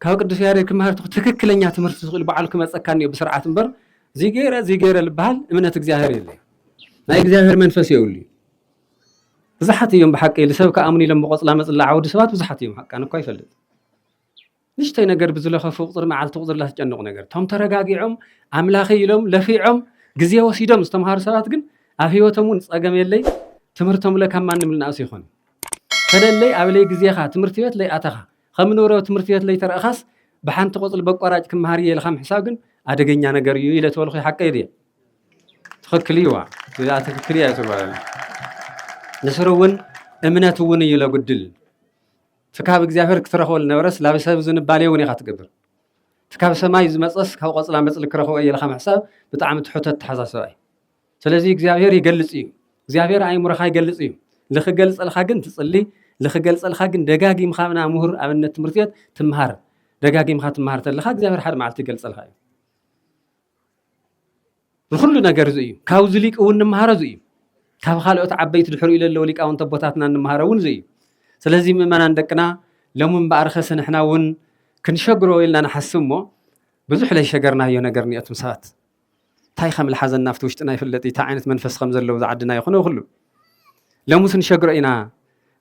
Speaker 1: ካብ ቅዱስ ያሬድ ክመሃር ትክክለኛ ትምህርት ዝኽእል በዓል ክመጸካኒ በስርዓት እንበር ዚገረ ልባል እምነት እግዚአብሔር የለ ናይ እግዚአብሔር መንፈስ ይውል بزحت يوم بحق لسبب كأمني لما قصلا مثل عود سبات بزحت يوم حق أنا كويس فلت ليش تي نجار بزلا خفوق طر مع التقدر له تجنق نجار تهم ترجع عم عملاخي لهم لفي عم جزية وسيدة مستمهار سبات جن أفيه وتمون أجمع اللي تمرتهم لك هم من الناس يخون فلا اللي أولي جزية خا تمرتيات لي أتخا خمنورة تمرتيات لي ترى أخص بحن تقصل بقراج كم هارية الخام حسابن أدقينا نجار يلا تولخي حق يدي تخك ليوا لا تفكري سبحان نسرون امناتون يلا قدل فكاب እግዚአብሔር ክትረኸው ለነበረስ ላበሰብ ዝንባሌ ወኒ ኻትገብር فكاب ሰማይ ዝመጽስ ካብ ቆጽላ መጽል ክረኸው የለኻ መሕሳብ በጣም ትሑተት ተሐሳሰባይ ስለዚህ እግዚአብሔር ይገልጽ እዩ እግዚአብሔር አይምሮኻ ይገልጽ እዩ ለኽገልጽልኻ ግን ትጽሊ ለኽገልጽልኻ ግን ደጋጊምኻ ምና ምሁር አብነት ትምህርት ትምሃር ደጋጊምኻ ትምሃር ተለኻ እግዚአብሔር ሓደ መዓልቲ ይገልጽልኻ እዩ ሁሉ ነገር እዩ ካብ ዝሊቅ እውን ንምሃረ እዩ ካብ ካልኦት ዓበይቲ ድሕሩ ኢለለው ሊቃውንት ቦታትና ንምሃረውን ዘይ ስለዚህ ምእመናን ደቅና ለምን ባርኸሰ ንሕና ውን ክንሸግሮ ኢልና ንሓስብሞ ብዙሕ ላይ ሸገርናዮ ነገር ንእቱም ሰባት ታይ ከም ልሓዘና ፍቲ ውሽጥና ይፍለጥ ታ ዓይነት መንፈስ ከም ዘለው ዝዓድና ይኹነ ሁሉ ለሙስ ንሸግሮ ኢና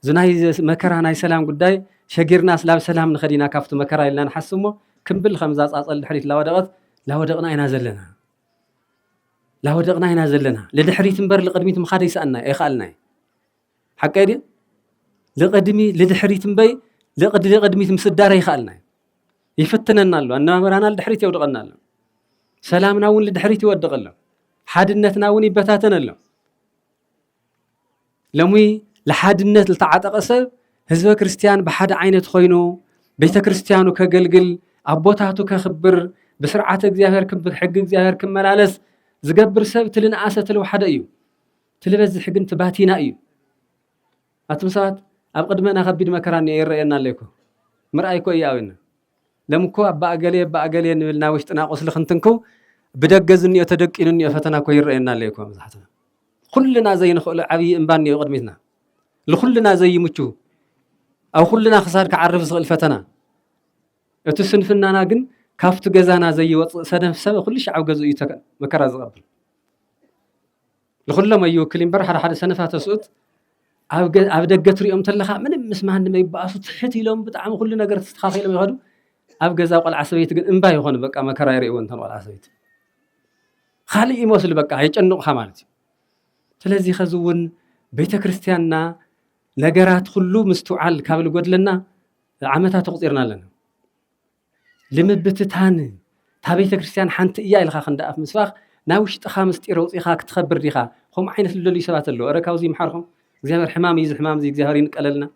Speaker 1: ዝናይ መከራ ናይ ሰላም ጉዳይ ሸጊርና ስላብ ሰላም ንኸዲና ካብቲ መከራ ኢልና ንሓስብሞ ክንብል ከምዛ ጻጸል ድሕሪት ላወደቕና ኢና ዘለና ላወደቕና ኢና ዘለና ለድሕሪት እንበር ለቅድሚት ምኻደ ይሰአና ይኻልና ሓቀዲ ለቅድሚ ለድሕሪት እንበይ ለቅድሚት ምስዳረ ይኻልና ይፈትነና ኣሎ አናመራና ለድሕሪት ይወድቀና ኣሎ ሰላምና ውን ለድሕሪት ይወድቀላ ሓድነትና ውን ይበታተነላ ለሙይ ለሓድነት ለተዓጠቀ ሰብ ህዝበ ክርስቲያን በሓደ ዓይነት ኮይኑ ቤተ ክርስቲያኑ ከገልግል አቦታቱ ከኽብር በስርዓተ እግዚአብሔር ሕግ እግዚአብሔር ክመላለስ ዝገብር ሰብ ትልንኣሰ ትለው ሓደ እዩ ትልበዝሕ ግን ትባቲና እዩ አቱም ሰባት ኣብ ቅድመና ከቢድ መከራን ይረአየና ኣለይኮ ምርኣይኮ እያውና ለምኮ አባገሌ ንብልና ውሽጥና ቆስሊ ክንትንኩ ብደገዝን ተደቂኑን ፈተና ኮ ይረአየና ኣለይኮ መዛሕተና كلنا زي نخل عبي إنباني قدمتنا لكلنا زي متشو أو كلنا خسار كعرف صغل فتنا اتسنفنا ناقن كافت جزانا زي سنة سبب كل شيء عو جزء يتكن مكراز قبل لكل ما يوكلين برح حد سنة فات سقط عو دقت ريوم تلخا من مسمع إن ما يبقى صوت حتي لهم بتعم كلنا قرت تخاف لهم يهدو عو جزاء قل عسبيت إنبا يخون بقى مكرا يريون تنو العسبيت خالي يموسل بقى هيك إنه خمالتي تلازي خزون بيت كريستياننا نجارات كله مستوعل كابل قد لنا عمتها تقصيرنا لنا لمبتتان تابيت كريستيان حنت إياه إلخا خندق في مسواق ناوش تخامس تيروت إخاك تخبر ريخا هم عين اللي سبات له أركاو زي محرهم زي الحمام يز حمام زي زهرين قللنا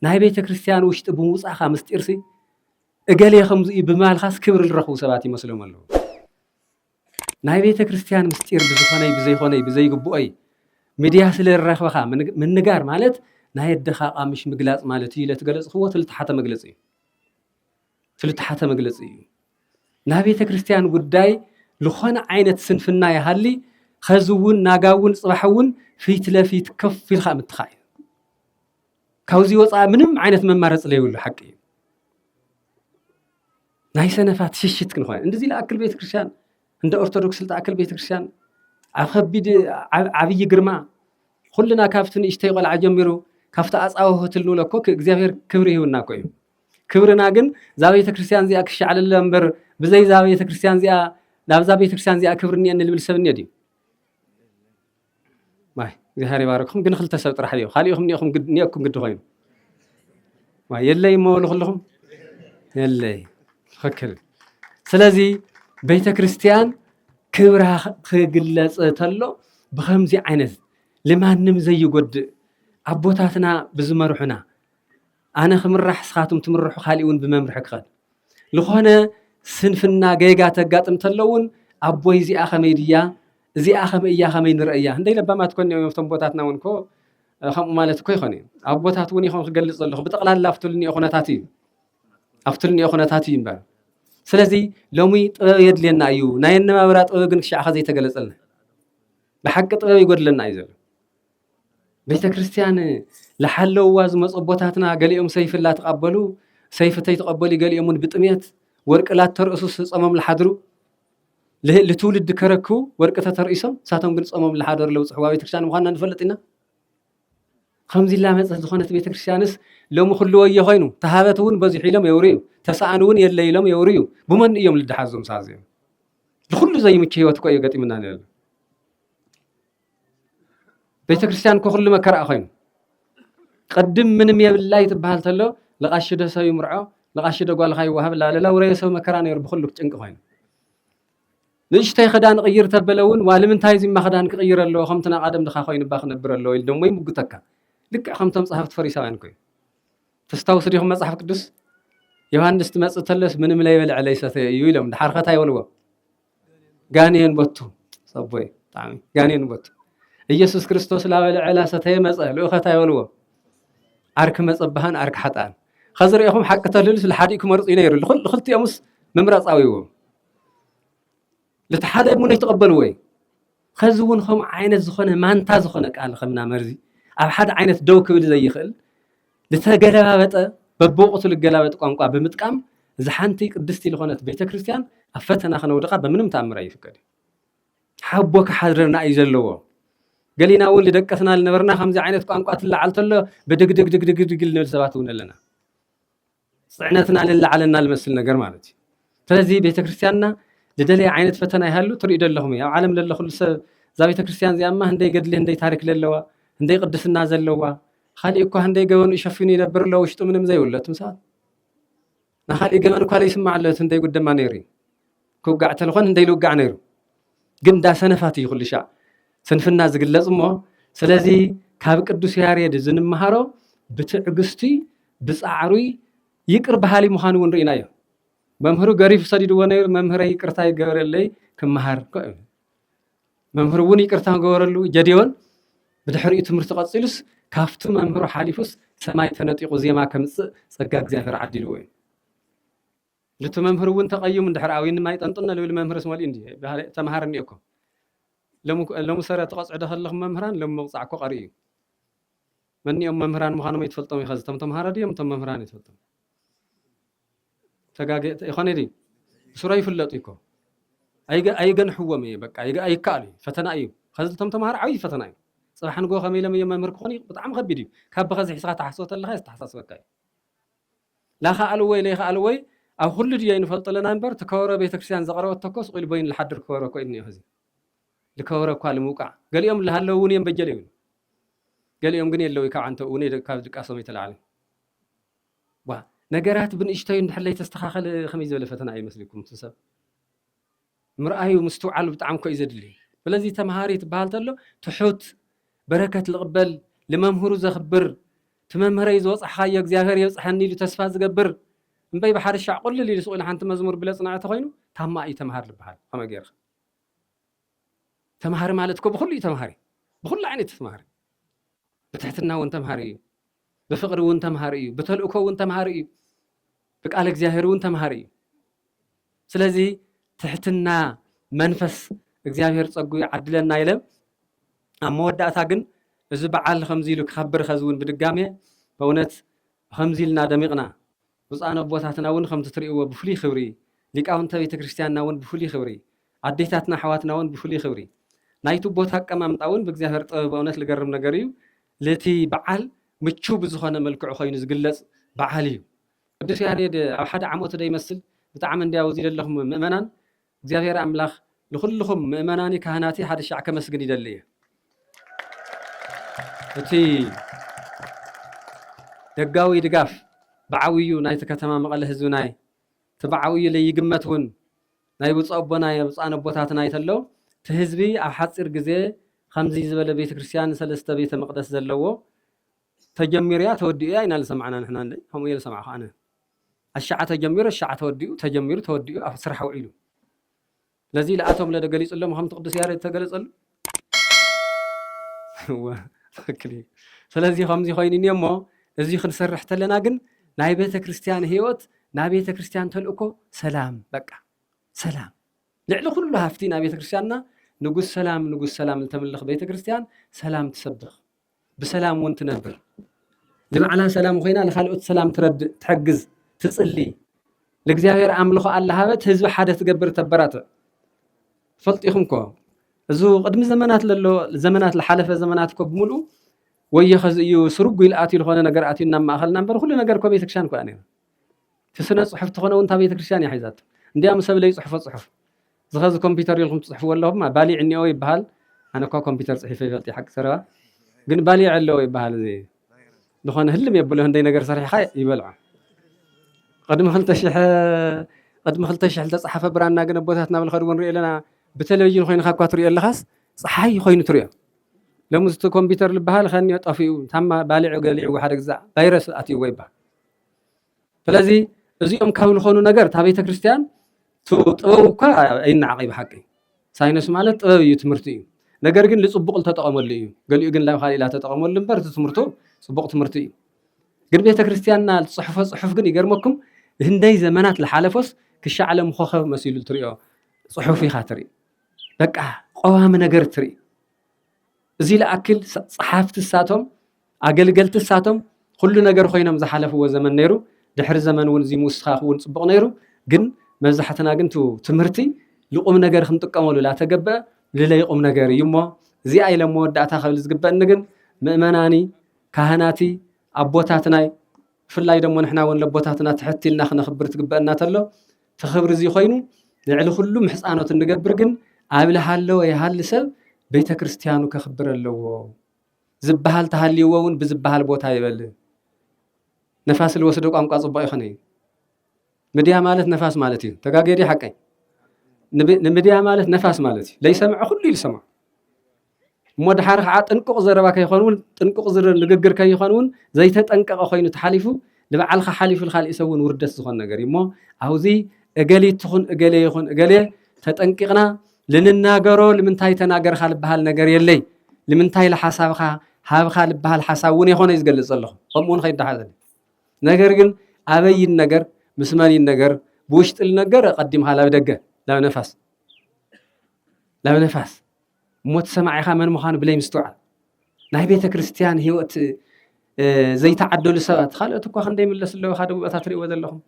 Speaker 1: ناي بيت كريستيان وش تبوس خامس تيرسي قال يا خمس بمال خاص كبر الرخو سباتي مسلم له ناي بيت كريستيان مستير بزي قبوي ميديا سل الرخوخا من نجار مالت ناي الدخاء مش مجلس مالتي لا تجلس هو تلتحت مجلسي تلتحت مجلسي ناي بيت كريستيان قداي لخنا عينة سنفنا يهالي خزون ناقاون صباحون في تلافيت كف في الخام التخاي كوزي وصا منم عينة ممارس ليه ولا حقي ناي سنفات ششت كنخوان اندزي لأكل بيت كريستيان عند أرثوذكس لتأكل بيت كريستيان عخبيد عبي جرما كلنا كافتن يشتغل عجميرو كافت أصعوه تلو لكوك إجزاهير كبره وناكوي كبرنا جن زاوية كريستيان زي أكش على اللمبر بزي زاوية كريستيان زي ناب زاوية كريستيان زي كبرني أن اللي بالسبن يدي ما زهري باركهم جن خلت سبت رحليو خليهم نياكم قد نياكم قد غين ما يلي مول خلهم يلي فكر سلازي بيت كريستيان كبرها خجلت تلو بخمزي عينز لما نم زي قد عبوتاتنا بزمرحنا أنا خمرح سخاتم تمرحو خاليون بممرحك خال لخونا سنفنا جيجا تقاتم تلون عبوي زي أخميديا زي أخميديا خمين رأيا هندي لبا ما تكون يوم تنبوتاتنا ونكو خم مالتكو يخوني عبوتات وني خم خجلت صلخ بتقلال لا أفتلني أخونا تاتي ينبال سلازي لومي يد لنا أيو ناين ما برات أوجن شيء أخذي تجلس لنا بحق يقول لنا أيزل بيت كريستيان لحلو واز مصبوتاتنا قال يوم سيف لا تقبلوا سيف تيتقبلي قال يومون بطميت ورق لا ترأسوا صمم لحدرو لتولد كركو ورق تترئسهم ساتهم قل صمم لحدر لو صحوا بيت كريستيان مخانا نفلتنا خمزي الله مصح زخونة بيت كريستيانس لو مخلوا يخينو تهابتون بزي لهم يوريو تسعنون يلي لهم يوريو بمن يوم للدحازهم سازيم لكل زي مكي وتكوي قتي مننا يلا بيت كريستيان كل مكر أخين قدم من بالله تبهال تلو لقاشده سوي مرعو لقاشده قال خاي وهب لا وريسو مكران يرب خلك تنق خين ليش تاي خدان غير تبلون والمن تايزي ما خدان كغير له خمتنا قدم دخا خين باخ نبر له يلدم وي مغتك لك خمتم صحفت فريساوያን كوي تستوصل يوم مصحف قدس يوحنس تمص تلس من لا يبلع ليس يلم دحرختا يولو غانين بوتو صبوي طعمي غانين بوتو ኢየሱስ ክርስቶስ ላበለ ዕላሰተይ መጽ ልኡኸታ ይወልዎ አርክ መጽበሃን አርክ ሓጣን خزريهم حق تللس الحديك مرض إليه لخلت يمس ممرض أويه لتحدى من يتقبل وين خزون خم عين الزخنة ما أنت زخنك على خمنا مرزي أو حد عين دوك زي يخل لتجلبت ببوقة الجلبت قام قام بمتقام زحنتي قدستي لخنة بيت كريستيان أفتنا خنا ودقة بمنهم تعمر أي فكرة حبوك حضرنا يزلوا قالينا أول دقتنا لنبرنا خمسة عينت قام قاتل على الله بدق دق دق دق دق قلنا لسباتون لنا صعنتنا لله على المسلنا جرمانتي فلذي بيت كريستياننا لدلي عينت فتنا يهلو تريد لهم يا عالم لله كل زي بيت كريستيان زي أما هندي قد لي هندي تارك لله هندي قدس الناس لله خالي إكو هندي جوان يشوفيني يدبر له وشتو منهم زي ولا تمسات نخالي جوان كوالي يسمع له هندي قدام ما نيري كو قاعد تلخون هندي لو قاعد نيرو قم دا سنفاتي كل شيء سنف الناس قل لازمه سلازي كابك الدوس ياريد زن مهارو بتعقستي بسعروي يقرب حالي مخانون رينايو ممهرو غريف صديد ونير ممهره يقرتا يغورلي كمهار ممهرو وني يقرتا غورلو جديون بدحري تمرت قصيلس كافتو ممهرو حاليفوس سماي تنطيقو زيما كمص صقا እግዚአብሔር عدل وين لتو ممهرو ون تقيم اندحر اوين ما يطنطنا لو الممهر اسمولي اندي تمهارني اكو لمو سرة تقص عده خلق ممهران لمو مقصع كو قريء من يوم ممهران مخانم يتفلطم يخز تم مهارة دي يوم تم ممهران يتفلطم تجاج إخواني دي سورة يفلط إيكو أي جن حوامي بقى أي كالي فتنا أيو خز تم مهارة عاي فتنا أيو صراحة نقول خميلة من يوم ممهر كوني بطعم خبيدي كاب خز حسقة تحسوت الله يستحسس بقى لا خالوي لا خالوي أو كل دي ينفلط لنا نبر تكورة بيتكسيان زغرة التكوس قيل بين لحد الكورة كإني هذي لكورة قال موقع قال يوم لهاللوني يوم بجليون قال يوم قني اللي يكع أنت وني كابدك أصميت العالم وا نجارات بن إشتين حلي تستخاخل خميس ولا فتنا أي مسلكم تسب مرأي ومستوعل بتعم كويس دلي فلذي تمهاري تبالت له تحوت بركة القبل لممهور زخبر تممهر يزوص حايق زياهر يصحني لتسفى زقبر مبي بحر الشع قل لي سؤال حنت مزمور بلا صناعة خينو تام أي تمهار لبحال فما غير تمهار مالتكو بخل تمهاري بخل عيني تمهاري بتحتنا وانت مهاري بفقر وانت مهاري بتلقو وانت مهاري بقال እግዚአብሔር وانت مهاري ስለዚህ ትሕትና መንፈስ እግዚአብሔር ጸጉ ይዓድለና ይለም አመወዳታ ግን እዚ በዓል ከምዚሉ ክኸብር ኸዝውን ብድጋሜ በእውነት ከምዚልና ደሚቅና ብፃነ ቦታትና ውን ከምቲ ትሪእዎ ብፍሉይ ክብሪ ሊቃውንተ ቤተ ክርስቲያንና ውን ብፍሉይ ክብሪ አዴታትና ሓዋትና ውን ብፍሉይ ክብሪ ናይቱ ቦታ አቀማምጣ ውን በእግዚአብሔር ጥበብ በእውነት ልገርም ነገር እዩ ለቲ በዓል ምቹ ብዝኾነ መልክዑ ኮይኑ ዝግለጽ በዓል እዩ ቅዱስ ያሬድ ኣብ ሓደ ዓመት ደ ይመስል ብጣዕሚ እንዲያው ዝደለኹም ምእመናን እግዚአብሔር ኣምላኽ لكلكم مؤمناني كهناتي حد الشعب كمسجد يدليه أتي دقاوي دقاف بعويو ناي تكتما مقاله الزوناي تبعوي اللي يقمتون ناي بتصعبنا يا بتصعنا بوتات ناي تلو تهزبي أو حتصير جزء خمسة زبالة بيت كريستيان سلسلة بيت مقدس زلوا تجميريات توديها إن اللي سمعنا نحن هم يلا سمعوا أنا الشعة تجمير الشعة توديو أفسرحوا عيلو لذي لأتهم لدى قليس الله هم تقدس يارد تقلس الله هو فكري فلذي خمسي خوينين يمو لذي خنسر رحت لنا قن ناي بيت كريستيان هيوت ناي بيت كريستيان تلقو سلام بقى سلام لعلو كله هفتي ناي بيت كريستياننا نقول سلام التملخ بيت كريستيان سلام تسبخ بسلام وانت نبر لما على سلام خوينا لخالقت سلام ترد تحجز تصلي لእግዚአብሔር አምልኾ አለሃበት ህዝብ ሓደ ትገብር ተበራተ ፈልጢኹምኮ እዙ ቅድሚ ዘመናት ለሓለፈ ዘመናት ኮ ብሙሉ ወይ ኸዝዩ ስሩጉ ይልአት ይልኾነ ነገር አቲና ማእኸልና ነበር ሁሉ ነገር ኮ ቤተክርስቲያን ኮ አነረ ተስነ ጽሑፍ ተኾነ ወንታ ቤተክርስቲያን ይሓይዛት እንዲያም ሰብ ለይ ጽሑፍ ዝኸዝ ኮምፒውተር ይልኩም ጽሑፍ ወለሁም ባሊዕ ኒኦ ይበሃል አነ ኮ ኮምፒውተር ጽሒፈ ይፈልጥ ይሐቅ ሰረባ ግን ባሊዕ አለው ይበሃል እዚ ዝኾነ ህልም የብለው እንደ ነገር ሰሪሕኻ ይበልዓ قدم خلتشح لتصحف برانا قنا بوتاتنا بالخربون رئي لنا بتلفزيون خوين خاكوا تريا لخاص صحي خوين تريا لما زت كمبيوتر لبهال خلني اطفيو تم بالع قليع وحد جزع فيروس اتي ويبا فلذي ازيهم كاول خونو نجر تا بيت كريستيان طبوكا اين عقيب حقي ساينس مالت طبيو تمرتي ነገር ግን ልጽቡቅ ተጠቀመሉ እዩ ገሊኡ ግን ላይ ኻሊ ላ ተጠቀመሉ ነበር ትምርቱ ጽቡቅ ትምርቱ እዩ ግን ቤተ ክርስቲያንና ጽሑፍ ግን ይገርመኩም ህንደይ ዘመናት ለሓለፈስ ክሻዓለም ኮኸብ መሲሉ ትሪኦ ጽሑፍ ኢኻ ትርኢ በቃ ቆዋም ነገር ትርኢ እዚ ለአክል ጸሓፍት ሳቶም አገልገልት ሳቶም ሁሉ ነገር ኮይኖም ዝሓለፍዎ ዘመን ነይሩ ድሕሪ ዘመን እውን እዚ ሙስኻኽ እውን ጽቡቅ ነይሩ ግን መብዛሕትና ግን ትምህርቲ ልቁም ነገር ክንጥቀመሉ ላተገበአ لليقوم نجاري يمه زي أي لما ودعتها خبز جبنا نجن مأمناني كهناتي أبوتاتنا في الله يدمو نحنا ون لبوتاتنا تحتي لنا خنا خبرت جبنا تلو تخبر زي خينو نعلو كله محسانات النجبر جن عامل حلو يهال سب بيت كريستيانو كخبر اللو زبهال تهالي وون بزبهال بوت هاي بل نفاس الوسدوق أم قاصب باي خني مديها مالت نفاس مالتي تجاجري حقي نمديها مالت نفاس مالتي لا يسمع كل يسمع مود حرخ عاد انقق زربا كيخونون انقق زر نغغر كيخونون زي تطنقق خوينو تحالفو لبعلخ حالف الخال يسون وردس زخون ነገር يمو اوزي اغلي تخون اغلي يخون اغلي تطنققنا لنناغرو لمنታይ ተናገር خال بحال ነገር يلي لمنታይ لحسابخ هابخ لبحال حسابون يخون يزغلጽ الله قمون خيدحال ነገር ግን አበይን ነገር ምስማኒን ነገር بوشጥል ነገር قدم حالا بدገ لا نفس موت سماعي خا من مخان بلاي مستوعب ناي بيت كريستيان هيوت زي تعدل سبات خالت كو خندي ملس له خادو بتاتري وذلهم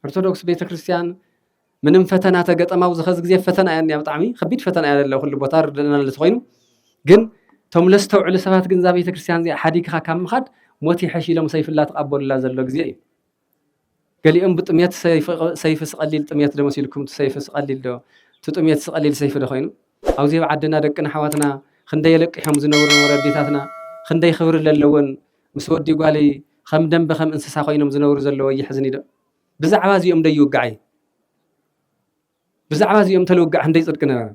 Speaker 1: ارثوذكس بيت كريستيان منم فتنا تقطماو زخز غزي فتنا يعني بطعمي خبيت فتنا ያለው ሁሉ ቦታ ርደና ለስቆይኑ ግን ተምለስተው ዕለ ሰባት ግን ዛ ቤተ ክርስቲያን ዚ ሓዲካ ካብ ምኻድ ሞት ይሐሽሎም ሰይፍላ ተቀበሉላ ዘሎ ግዜ እዩ ገሊኦም ብጥሜት ሰይፍ ስቀሊል ጥሜት ደመሲልኩም ሰይፍ ስቀሊል ዶ ጥሜት ስቀሊል ሰይፍ ዶ ኮይኑ አውዚ ዓድና ደቅና ሓዋትና ክንደይ የለቅሖም ዝነበሩ ወረዲታትና ክንደይ ክብር ለለውን ምስ ወዲ ጓሊ ከም ደንበ ከም እንስሳ ኮይኖም ዝነበሩ ዘለዎ ይሕዝኒ ዶ ብዛዕባ እዚኦም ደይውጋዓይ ብዛዕባ እዚኦም ተልውጋዕ ክንደይ ጽድቅ ነበረ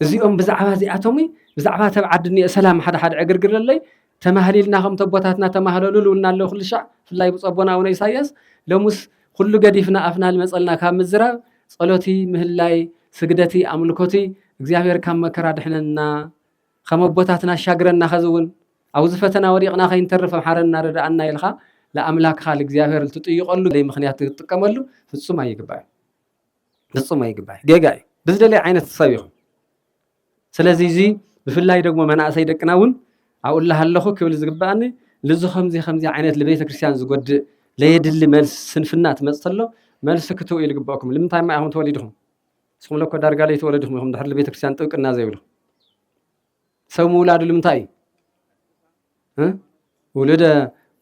Speaker 1: እዚኦም ብዛዕባ እዚኣቶም ብዛዕባ ተብዓድኒ ሰላም ሓደ ሓደ ዕግርግርለይ ተማህሊልና ከም ተቦታትና ተማህለሉልና ኣሎ ኩሉ ሻዕ ፍላይ ብጸቦና ወነ ኢሳያስ ለሙስ ኩሉ ገዲፍና አፍና ልመጸልና ካብ ምዝራብ ጸሎቲ ምህላይ ስግደቲ አምልኮቲ እግዚአብሔር ካብ መከራ ድሕነና ከም ቦታትና ሻግረና ኸዝውን አውዝ ፈተና ወዲቅና ከይንተርፍ ሓረና ረዳአና ይልኻ ለአምላክ ኻል እግዚአብሔር ልትጥይቀሉ ለይ ምኽንያት ትጥቀመሉ ፍጹም አይግባይ ጌጋይ ብዝደለይ ዓይነት ሰቢኹ ስለዚህ እዚ ብፍላይ ደግሞ መናእሰይ ደቅናውን አውላህ ኣለኹ ክብል ዝግባአኒ ልዙ ከምዚ ዓይነት ለቤተ ክርስቲያን ዝጎድእ ለየድሊ መልስ ስንፍና ትመጽተሎ መልስ ክትው ይልግባኩም ለምንታይ ማይ አሁን ተወሊድኩም ስኩም ለኮ ዳርጋ ላይ ተወለድኩም ይኹም ድሕሪ ለቤተ ክርስቲያን ጥብቅና ዘይብሉ ሰው መውላዱ ለምንታይ ወለደ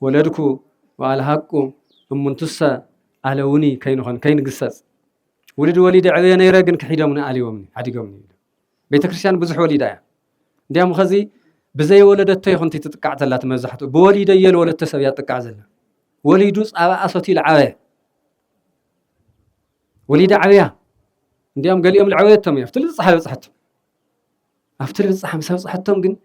Speaker 1: ወለድኩ ወአልሐቁ እሙንቱሰ አለውኒ ከይንግሰጽ ولد وليد عينا يرجن كحيدمنا عليهم عديقهم بيت كريستيان بزح وليدا ديام خزي بزي ولدت يخون تتقعت لا تمزحته بوليدا يل ولد تسبيات تقعزلنا وليدوس أبا أصوتي العوية وليدا عوية ديام قال يوم العوية تم يفتل صحة صحتهم أفتل صحة مسوي صحتهم جن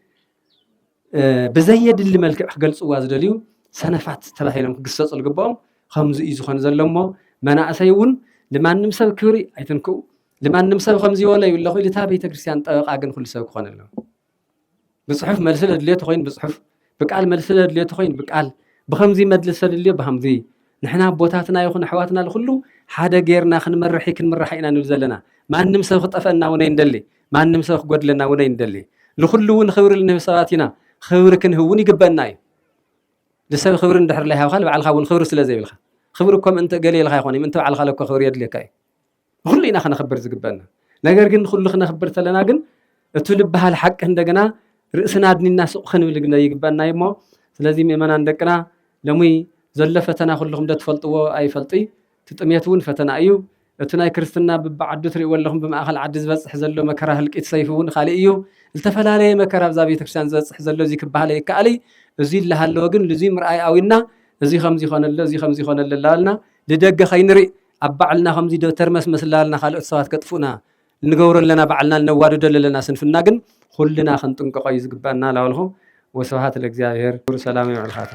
Speaker 1: بزيد اللي ملك قال صواز دليو سنفات تبعهم قصة الجبام خمس إيزخان زلمه منع سيون لما نمسب كوري أيتنكو لما نمسب خمسي ولا يقول له لتابي تكريستيان طاقن كل سبب خان الله بصحف مرسلة اللي تخين بصحف بقال مرسلة اللي تخين بقال بخمسي مدلسة اللي بخمسي نحنا بوتاتنا يخون حواتنا لكله حدا غيرنا خن مرحينا نلزلنا ما نمسب خطفنا ونين دلي ما نمسب قد لنا ونين دلي لخلون خبر لنا سواتنا خبركن هوني قبلناي لسبب خبر ندحر لها وخال على الخاون خبر سلا زي بالخ خبركم انت قليل خايخوني انت على خالك خبر يد لكاي كلنا خنا خبر زغبنا ነገር ግን ሁሉ خنا خبر ተለና ግን እትልብሃል ሐቅ እንደገና ርእስና አድኒና ሱቅ خنብል ግን ይግባና ይሞ ስለዚህ መመናን ደቅና ለሙይ ዘለ ፈተና ሁሉም እንደተፈልጥዎ አይፈልጢ ትጥሜቱን ፈተና እዩ እትናይ ክርስትና በባዓዱ ትሪኡ ወለኹም በማእኸል ዓዲ ዝበጽሕ ዘሎ መከራ ህልቂት ሰይፉን ኻሊ እዩ ዝተፈላለየ መከራ ብዛ ቤተክርስቲያን ዝበጽሕ ዘሎ እዚ ክባሃል ይከኣሊ እዚ ለሃለዎ ግን ለዚ ምርአይ አዊና እዚ ከምዚ ኾነለ እዚ ከምዚ ኾነለ ላልና ልደገ ኸይንሪ አባዕልና ከምዚ ተርመስ መስላልና ካልኦት ሰባት ከጥፉና ንገብረለና ባዕልና ንዋደደለና ስንፍና ግን ሁሉና ክንጥንቀቆ ይዝግባና ላልኹ ወስብሐት ለእግዚአብሔር ሰላም ይብልኻቱ